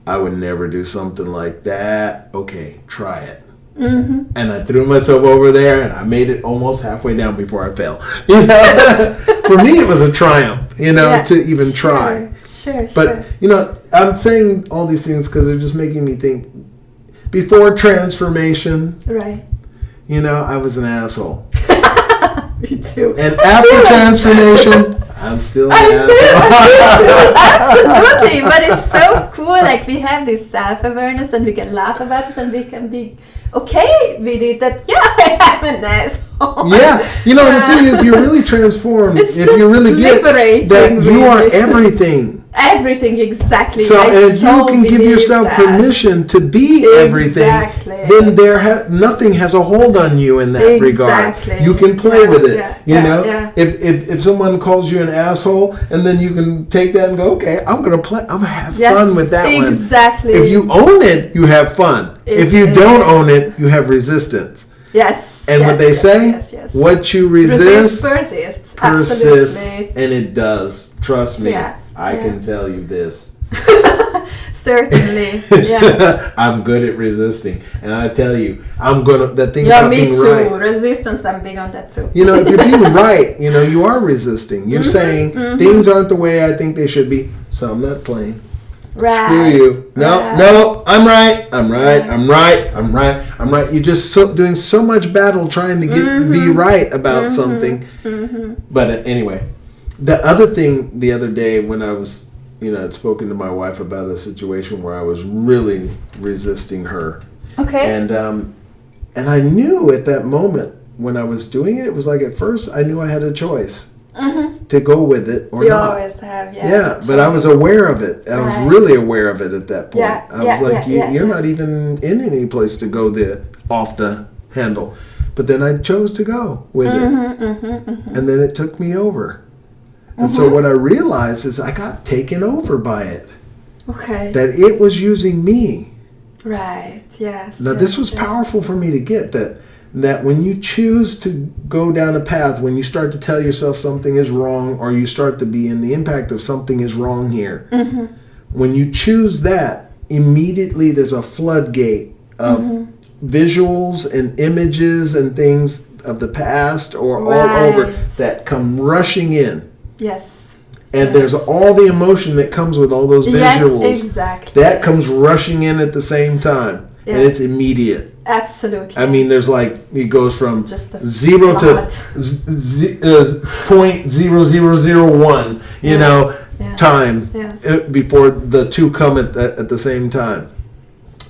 I would never do something like that. Okay, try it. And I threw myself over there and I made it almost halfway down before I fell. For me, it was a triumph, to even try. Sure. But, I'm saying all these things because they're just making me think. Before transformation, right? I was an asshole. Me too. And after transformation, I'm still an asshole. Absolutely. But it's so cool. Like, we have this self-awareness and we can laugh about it and we can be okay with it that, I'm an asshole. Yeah. The thing is, if you're really transformed, if you really get that you are everything. Everything, exactly. So if you can give yourself permission to be everything, then nothing has a hold on you in that regard. You can play with it. If someone calls you an asshole, and then you can take that and go, okay, I'm gonna have fun with that one. Exactly. If you own it, you have fun. If you don't own it, you have resistance. Yes. And what they say, yes. what you resist persists. persists, Absolutely. and it does. Trust me, Yeah, I yeah. can tell you this. Certainly. Yes. I'm good at resisting, and I tell you, I'm gonna. That thing Yeah, about me being too. right. Resistance, I'm big on that too. You know, if you're being right, you know, you are resisting. You're saying things aren't the way I think they should be, so I'm not playing. Right. Screw you. No, right. no, I'm right. I'm right. Right. I'm right. I'm right. I'm right. You're just doing so much battle trying to be right about something. But anyway, the other thing the other day when I was, I'd spoken to my wife about a situation where I was really resisting her. Okay. And I knew at that moment when I was doing it, it was like at first I knew I had a choice to go with it or You not. always have, Yeah, but I was aware of it. I was Right. really aware of it at that point. Yeah, I was like, yeah, you're yeah. not even in any place to go off the handle. But then I chose to go with it. And then it took me over. And so what I realized is I got taken over by it. Okay. That it was using me. Right. Yes. Now this was powerful for me to get that when you choose to go down a path, when you start to tell yourself something is wrong, or you start to be in the impact of something is wrong here, when you choose that, immediately there's a floodgate of visuals and images and things of the past or all over that come rushing in. Yes. And there's all the emotion that comes with all those visuals. Yes, exactly. That comes rushing in at the same time. Yeah. And it's immediate. Absolutely. I mean, there's it goes from Just a 0 to lot. 0.0001, Yes. time Yes. before the two come at the same time.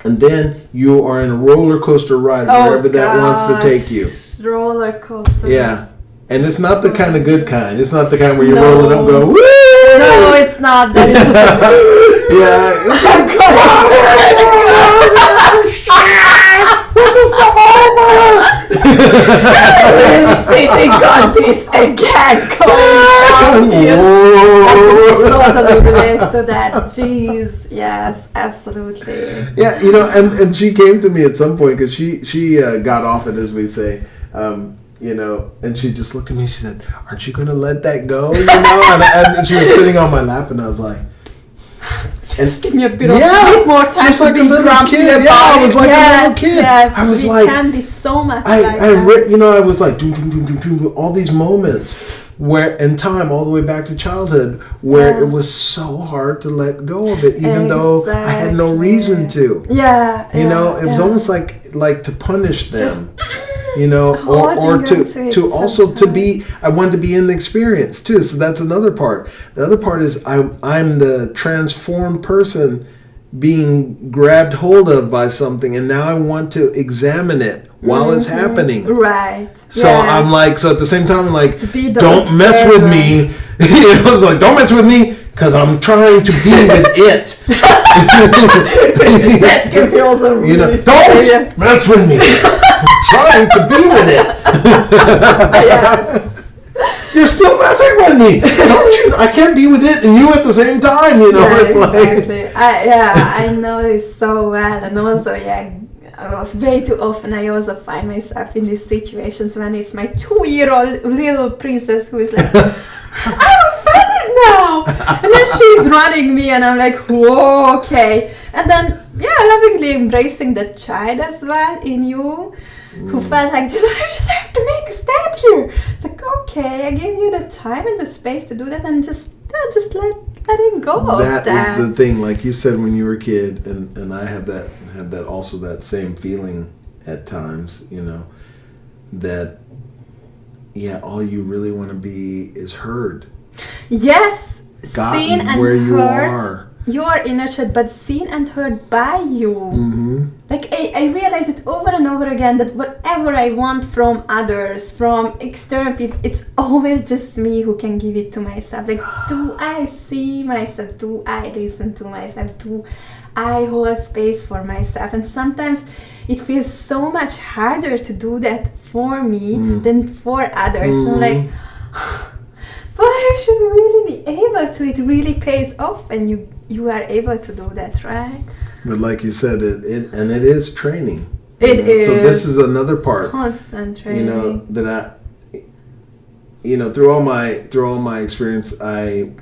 And then you are in a roller coaster ride wherever that wants to take you. Roller coaster. Yeah. And it's not the kind of good kind. It's not the kind where you No. roll it up and go, woo! No, it's not. That is just like, City got this again. Totally relate to that. Jeez. Yes, absolutely. Yeah, and she came to me at some point because she got off it, as we say, and she just looked at me and she said, "Aren't you going to let that go?" And she was sitting on my lap, and I was like, just give me a bit more time. Just like a little kid. Yeah, I was like a little kid. Yes, I was we like, can be so much I was like, all these moments where in time, all the way back to childhood, where it was so hard to let go of it, even though I had no reason to. Yeah. It was almost like to punish them. Or to also to be, I wanted to be in the experience too. So that's another part. The other part is I'm the transformed person being grabbed hold of by something, and now I want to examine it while it's happening. Right. So I'm like, so at the same time, I'm like, don't observer. mess with me. I was like, don't mess with me, because I'm trying to be with it. That can be also really don't mess with me. Trying to be with it. You're still messing with me. Don't you? I can't be with it and you at the same time. It's exactly. I know this so well, and also I was way too often. I also find myself in these situations when it's my 2-year-old little princess who is like, I'm offended now, and then she's running me, and I'm like, whoa, okay, and then lovingly embracing the child as well in you. Who felt like, I just have to make a stand here. It's like, okay, I gave you the time and the space to do that, and just letting go of that. That is the thing, like you said when you were a kid, and I have that also that same feeling at times, that all you really want to be is heard. Yes, Gotten seen and where heard. You are. Your inner child, but seen and heard by you. Mm-hmm. Like I realize it over and over again that whatever I want from others, from external people, it's always just me who can give it to myself. Like, do I see myself? Do I listen to myself? Do I hold space for myself? And sometimes it feels so much harder to do that for me than for others. I'm like, but I should really be able to. It really pays off when you you are able to do that, right? But like you said, it is training. It is. So this is another part. Constant training. That through all my experience, I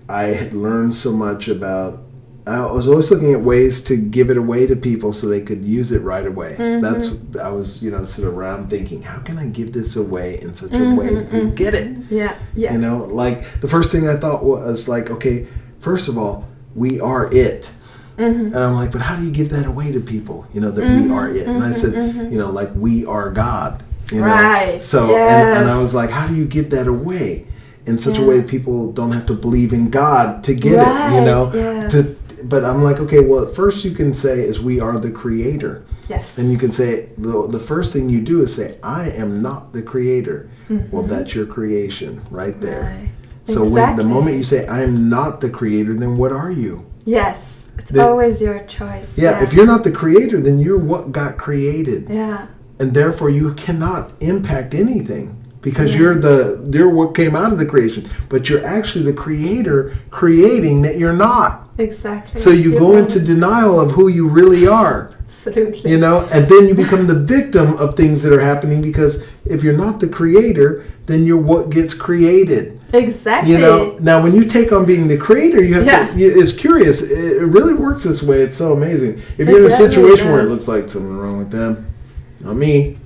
had learned so much about. I was always looking at ways to give it away to people so they could use it right away. I was sitting around thinking, how can I give this away in such a way that people get it? Yeah. Like the first thing I thought was like, okay, first of all, we are it. And I'm like, but how do you give that away to people? That we are it. And I said, like we are God. Right. So and I was like, how do you give that away in such a way that people don't have to believe in God to get it? Yes. But I'm like, okay, well, at first you can say is we are the creator. Yes. And you can say, the first thing you do is say, I am not the creator. Well, that's your creation right there. Right. So when the moment you say, I am not the creator, then what are you? Yes. It's always your choice. Yeah. If you're not the creator, then you're what got created. Yeah. And therefore you cannot impact anything. Because you're what came out of the creation, but you're actually the creator creating that you're not. Exactly. So you go into denial of who you really are. Absolutely. And then you become the victim of things that are happening, because if you're not the creator, then you're what gets created. Exactly. Now when you take on being the creator, you have to, it's curious. It really works this way. It's so amazing. If you're in a situation where it looks like something wrong with them, not me.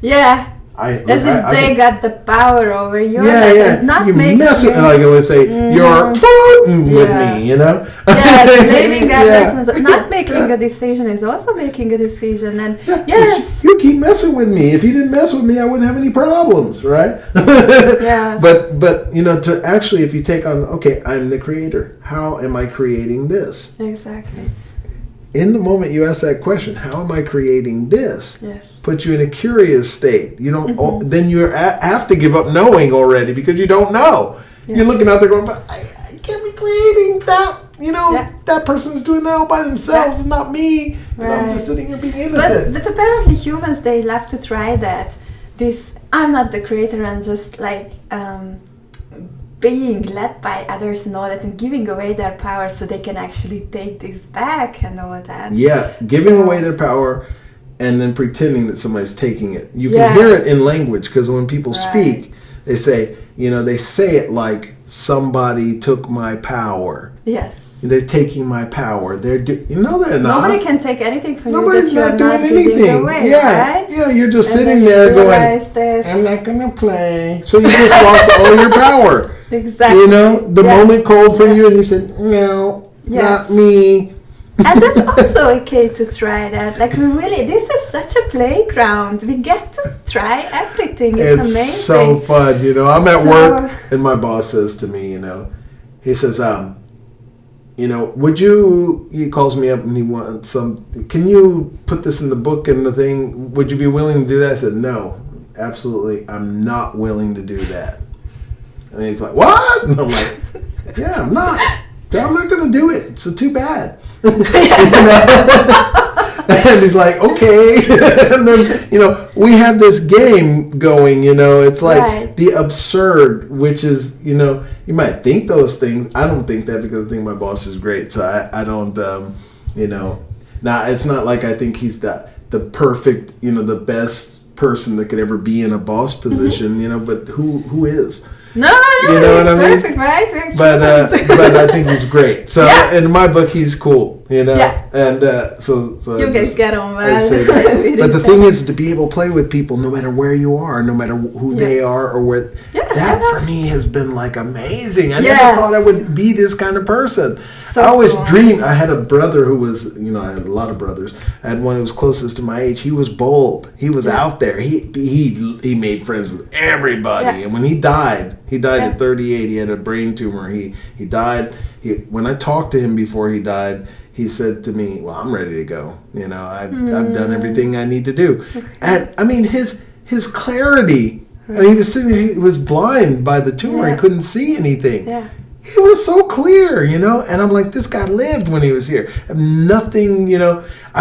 Yeah. As if they got the power over you. Not you making mess with, like let's say you're with me, Yes, blaming others, not making a decision is also making a decision, and yes, you keep messing with me. If you didn't mess with me, I wouldn't have any problems, right? Yes. But to actually, if you take on, okay, I'm the creator. How am I creating this? Exactly. In the moment you ask that question, how am I creating this? Yes. Put you in a curious state. You don't. Then you have to give up knowing already, because you don't know. Yes. You're looking out there going, but I can't be creating that. That person's doing that all by themselves. It's not me. Right. I'm just sitting here being innocent. But apparently humans, they love to try that. I'm not the creator, and just like being led by others and all that, and giving away their power so they can actually take this back and all that. Yeah, giving away their power and then pretending that somebody's taking it. You can hear it in language, because when people speak, they say, they say it like somebody took my power. Yes. They're taking my power. They're they're not. Nobody can take anything from Nobody's you that you're not doing not giving anything. away, right? Yeah, you're just sitting there going, I'm not going to play. So you just lost all your power. Exactly. The moment called for you and you said, no, not me. And that's also okay to try that. Like, this is such a playground. We get to try everything. It's amazing. It's so fun. I'm at work and my boss says to me, he says, would you, he calls me up and he wants can you put this in the book and the thing? Would you be willing to do that? I said, no, absolutely. I'm not willing to do that. And he's like, what? And I'm like, yeah, I'm not going to do it. So too bad. And he's like, okay. And then, we have this game going, it's like the absurd, which is, you might think those things. I don't think that, because I think my boss is great. So I don't, now it's not like I think he's the perfect, the best person that could ever be in a boss position, but who is? No, you know what I mean? Perfect, right? But I think he's great. So in my book, he's cool. And so you guys get on well. I say that. But the thing is to be able to play with people, no matter where you are, no matter who they are or what. That for me has been like amazing. I never thought I would be this kind of person. So I always dreamed. I had a brother who was, I had a lot of brothers. I had one who was closest to my age. He was bold. He was out there. He made friends with everybody. And when he died at 38. He had a brain tumor. He died. When I talked to him before he died, he said to me, well, I'm ready to go. I've done everything I need to do. And I mean, his clarity. He was sitting there, he was blind by the tumor. He couldn't see anything. It was so clear, And I'm like, this guy lived when he was here. Nothing,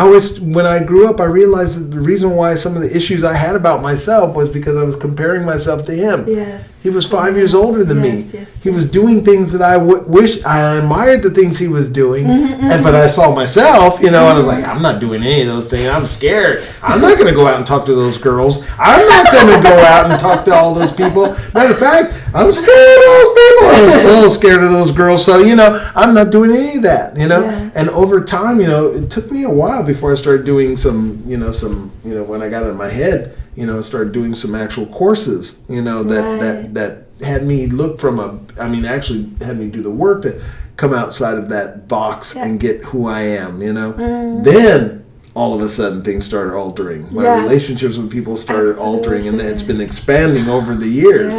when I grew up, I realized that the reason why some of the issues I had about myself was because I was comparing myself to him. Yes. He was 5 years older than me. Yes, he was doing things that I wish I admired the things he was doing, but I saw myself, and I was like, I'm not doing any of those things. I'm scared. I'm not going to go out and talk to those girls. I'm not going to go out and talk to all those people. Matter of fact, I'm scared of those people. I'm so scared of those girls. So, I'm not doing any of that, Yeah. And over time, it took me a while before I started doing some, when I got it in my head, started doing some actual courses, that had me look actually had me do the work to come outside of that box and get who I am, Then all of a sudden things started altering. My relationships with people started altering, and it's been expanding over the years.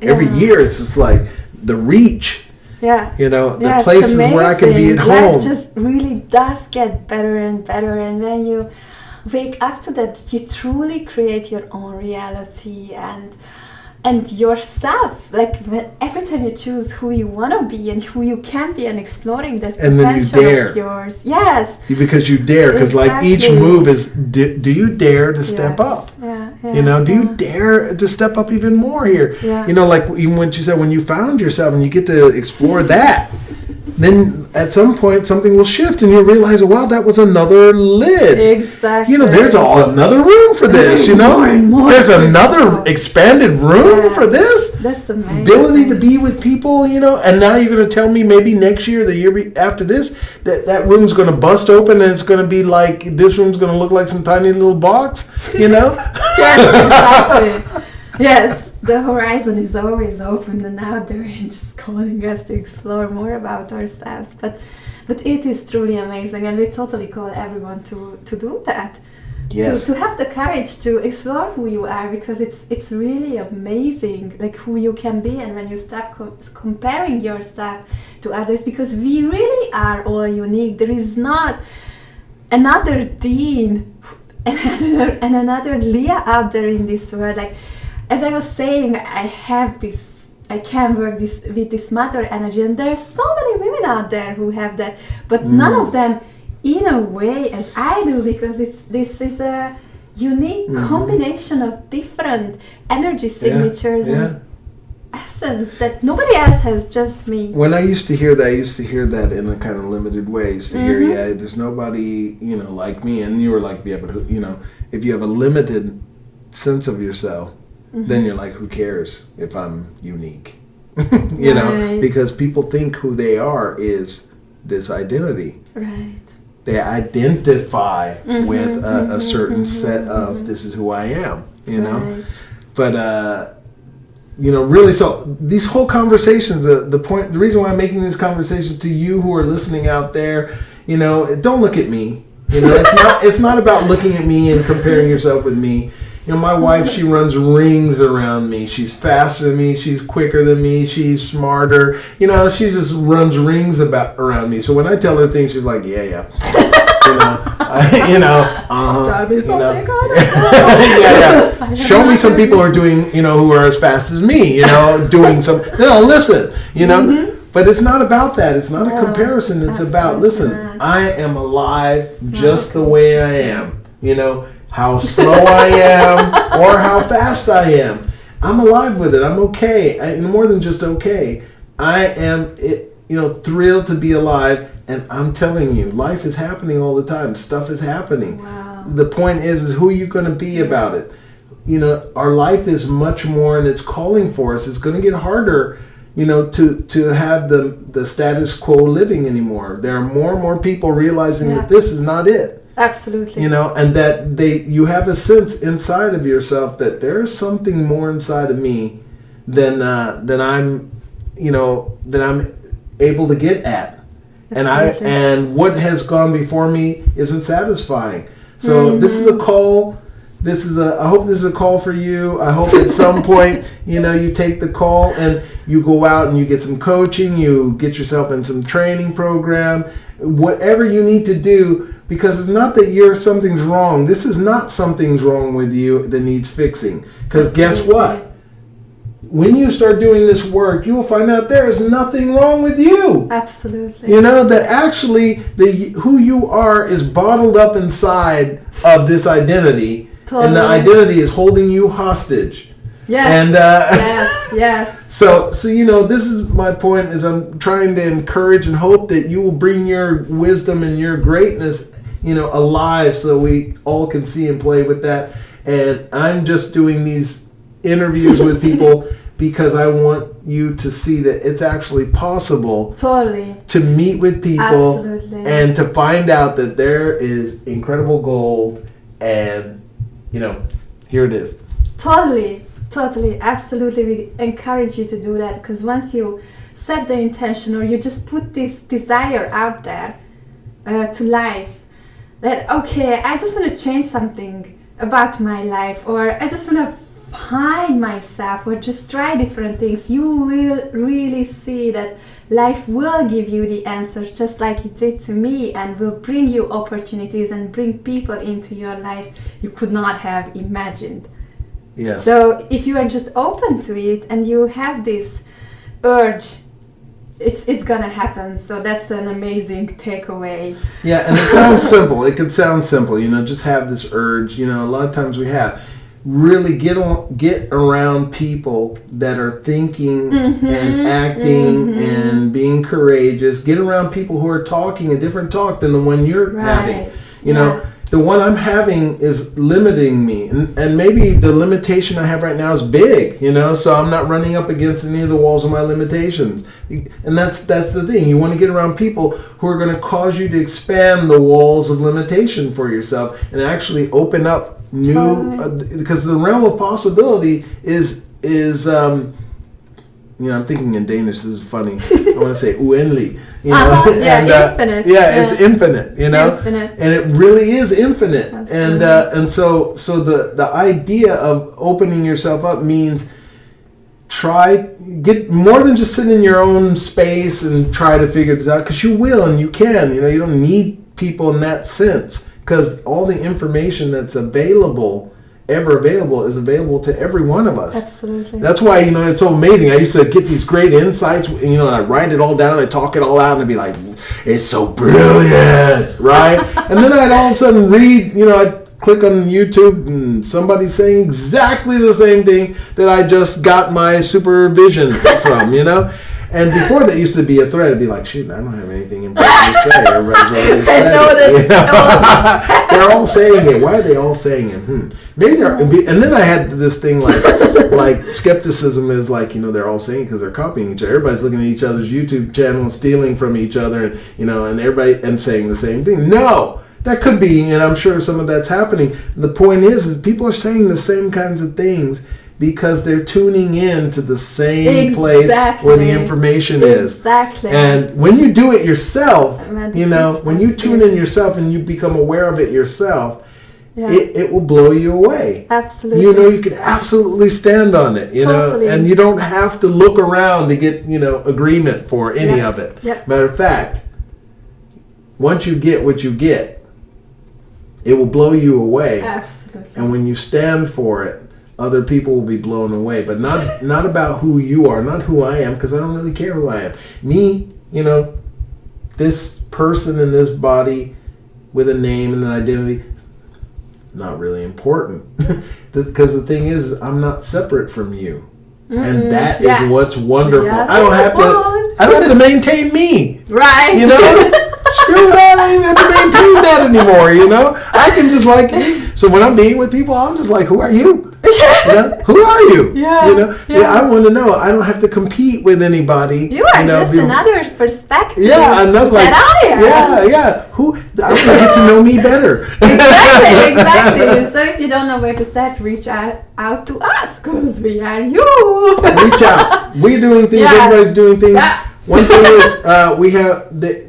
Every year it's just like the reach. Yeah. The places where I can be at home. Life just really does get better and better, and when you wake up to that, you truly create your own reality and yourself. Like every time you choose who you want to be and who you can be, and exploring that potential of yours. Yes. Because you dare. Because like each move is, do you dare to step up? Do you dare to step up even more here? Yeah. Like even when you said, when you found yourself and you get to explore that, then at some point something will shift and you'll realize, wow, that was another lid. Exactly. There's another room for this, More and more. There's another expanded room for this. That's amazing. Ability to be with people, and now you're going to tell me maybe next year, the year after this, that room's going to bust open and it's going to be like, this room's going to look like some tiny little box, Yes, exactly. Yes. The horizon is always open and out there and just calling us to explore more about ourselves. But it is truly amazing, and we totally call everyone to do that. Yes. To have the courage to explore who you are, because it's really amazing, like who you can be, and when you stop comparing yourself to others, because we really are all unique. There is not another Dean and another Leah out there in this world. Like, as I was saying, I can work with this mother energy, and there are so many women out there who have that, but none of them in a way as I do, because this is a unique combination of different energy signatures and essence that nobody else has, just me. When I used to hear that in a kind of limited way. I used to hear, there's nobody, like me, and you were like, yeah, but if you have a limited sense of yourself, then you're like, who cares if I'm unique? Because people think who they are is this identity. Right. They identify with a certain set of, this is who I am, Right. But, really, so these whole conversations, the reason why I'm making these conversations to you who are listening out there, don't look at me. It's not about looking at me and comparing yourself with me. My wife, she runs rings around me. She's faster than me. She's quicker than me. She's smarter. She just runs rings around me. So when I tell her things, she's like, yeah. Tell me something. Yeah. Show me some people who are doing, who are as fast as me, doing some, listen, But it's not about that. It's not a comparison. It's about, listen, I am alive just the way I am, how slow I am or how fast I am. I'm alive with it. I'm okay. And more than just okay. I am, thrilled to be alive. And I'm telling you, life is happening all the time. Stuff is happening. Wow. The point is who you're going to be about it. Our life is much more, and it's calling for us. It's going to get harder, to have the status quo living anymore. There are more and more people realizing that this is not it. Absolutely. And that you have a sense inside of yourself that there's something more inside of me than I'm able to get at. Absolutely. And what has gone before me isn't satisfying. So this is a call. I hope this is a call for you. I hope at some point, you take the call and you go out and you get some coaching, you get yourself in some training program, whatever you need to do. Because it's not that something's wrong. This is not something's wrong with you that needs fixing. Because guess what? when you start doing this work, you will find out there is nothing wrong with you. Absolutely. You know, that actually who you are is bottled up inside of this identity. Totally. And the identity is holding you hostage. Yes. And yes. So you know, this is my point, is I'm trying to encourage and hope that you will bring your wisdom and your greatness, you know, alive, so we all can see and play with that. And I'm just doing these interviews with people because I want you to see that it's actually possible Totally. to meet with people. Absolutely. And to find out that there is incredible gold, and you know, here it is. Totally, absolutely. We encourage you to do that, because once you set the intention, or you just put this desire out there to life, that okay, I just want to change something about my life, or I just want to find myself, or just try different things, you will really see that life will give you the answer, just like it did to me, and will bring you opportunities and bring people into your life you could not have imagined. Yes. So if you are just open to it and you have this urge, it's gonna happen. So that's an amazing takeaway. Yeah, and it sounds simple. It could sound simple, you know, just have this urge. You know, a lot of times we have. Really get around people that are thinking and acting and being courageous. Get around people who are talking a different talk than the one you're having. You know, the one I'm having is limiting me, and maybe the limitation I have right now is big, you know, so I'm not running up against any of the walls of my limitations. And that's the thing. You want to get around people who are going to cause you to expand the walls of limitation for yourself and actually open up new, because the realm of possibility is you know, I'm thinking in Danish, this is funny. I want to say uendelig, you know, infinite. It's infinite, you know, infinite. And it really is infinite. Absolutely. And so the idea of opening yourself up means get more than just sit in your own space and try to figure this out, because you will and you can. You know, you don't need people in that sense, because all the information that's available is available to every one of us. Absolutely. That's why, you know, it's so amazing. I used to get these great insights, you know, and I write it all down, I talk it all out, and I'd be like, it's so brilliant, right? And then I'd all of a sudden read, you know, I'd click on YouTube and somebody's saying exactly the same thing that I just got my supervision from, you know? And before that used to be a threat. It'd be like, shoot, I don't have anything important to say. Everybody's already said it. They're all saying it. Why are they all saying it? Maybe they're. And then I had this thing like skepticism is like, you know, they're all saying it because they're copying each other. Everybody's looking at each other's YouTube channel and stealing from each other, and you know, and everybody and saying the same thing. No, that could be, and I'm sure some of that's happening. The point is people are saying the same kinds of things, because they're tuning in to the same place where the information is. Exactly. And when you do it yourself, you know, when you tune in yourself and you become aware of it yourself, it will blow you away. Absolutely. You know, you can absolutely stand on it, you know, and you don't have to look around to get, you know, agreement for any of it. Matter of fact, once you get what you get, it will blow you away. Absolutely. And when you stand for it, other people will be blown away, but not about who you are, not who I am, because I don't really care who I am. Me, you know, this person in this body with a name and an identity, not really important. Because the thing is, I'm not separate from you. And that is what's wonderful. I don't have to maintain me. Right. You know? Screw that, I don't even have to maintain that anymore, you know? I can just so when I'm meeting with people, I'm just like, who are you? You know? Who are you? You know? I want to know. I don't have to compete with anybody. You are just another perspective. Another Who? I want to get to know me better. Exactly. So if you don't know where to start, reach out to us, because we are you. Reach out. We're doing things. Everybody's doing things. One thing is,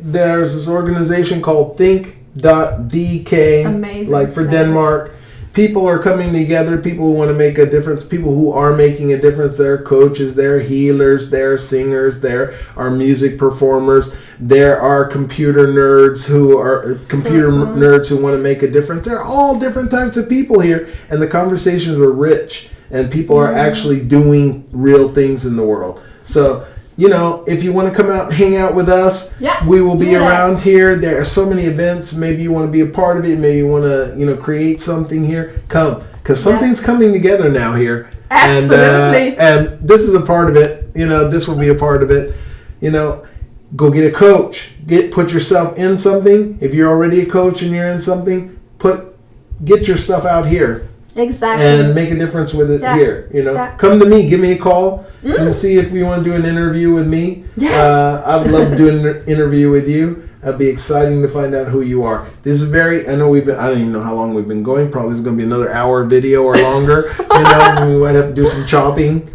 there's this organization called Think.dk, amazing, like for Denmark. People are coming together, people who want to make a difference, people who are making a difference. They're coaches, they're healers, they're singers, there are music performers, there are computer nerds who nerds who want to make a difference. They're all different types of people here, and the conversations are rich. and people are actually doing real things in the world. So, you know, if you want to come out and hang out with us, we will be around here. There are so many events. Maybe you want to be a part of it. Maybe you want to, you know, create something here. Come, because something's coming together now here. Absolutely. And this is a part of it. You know, this will be a part of it. You know, go get a coach. Put yourself in something. If you're already a coach and you're in something, get your stuff out here. Exactly. And make a difference with it here. You know, come to me, give me a call, and see if you want to do an interview with me. I would love to do an interview with you. It'd be exciting to find out who you are. This is I don't even know how long we've been going. Probably it's going to be another hour video or longer. You know, we might have to do some chopping.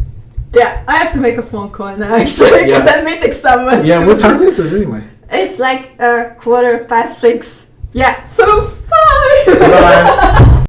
Yeah, I have to make a phone call now actually because I'm meeting someone. Yeah, what time is it anyway? It's like 6:15. Yeah, so bye. Bye.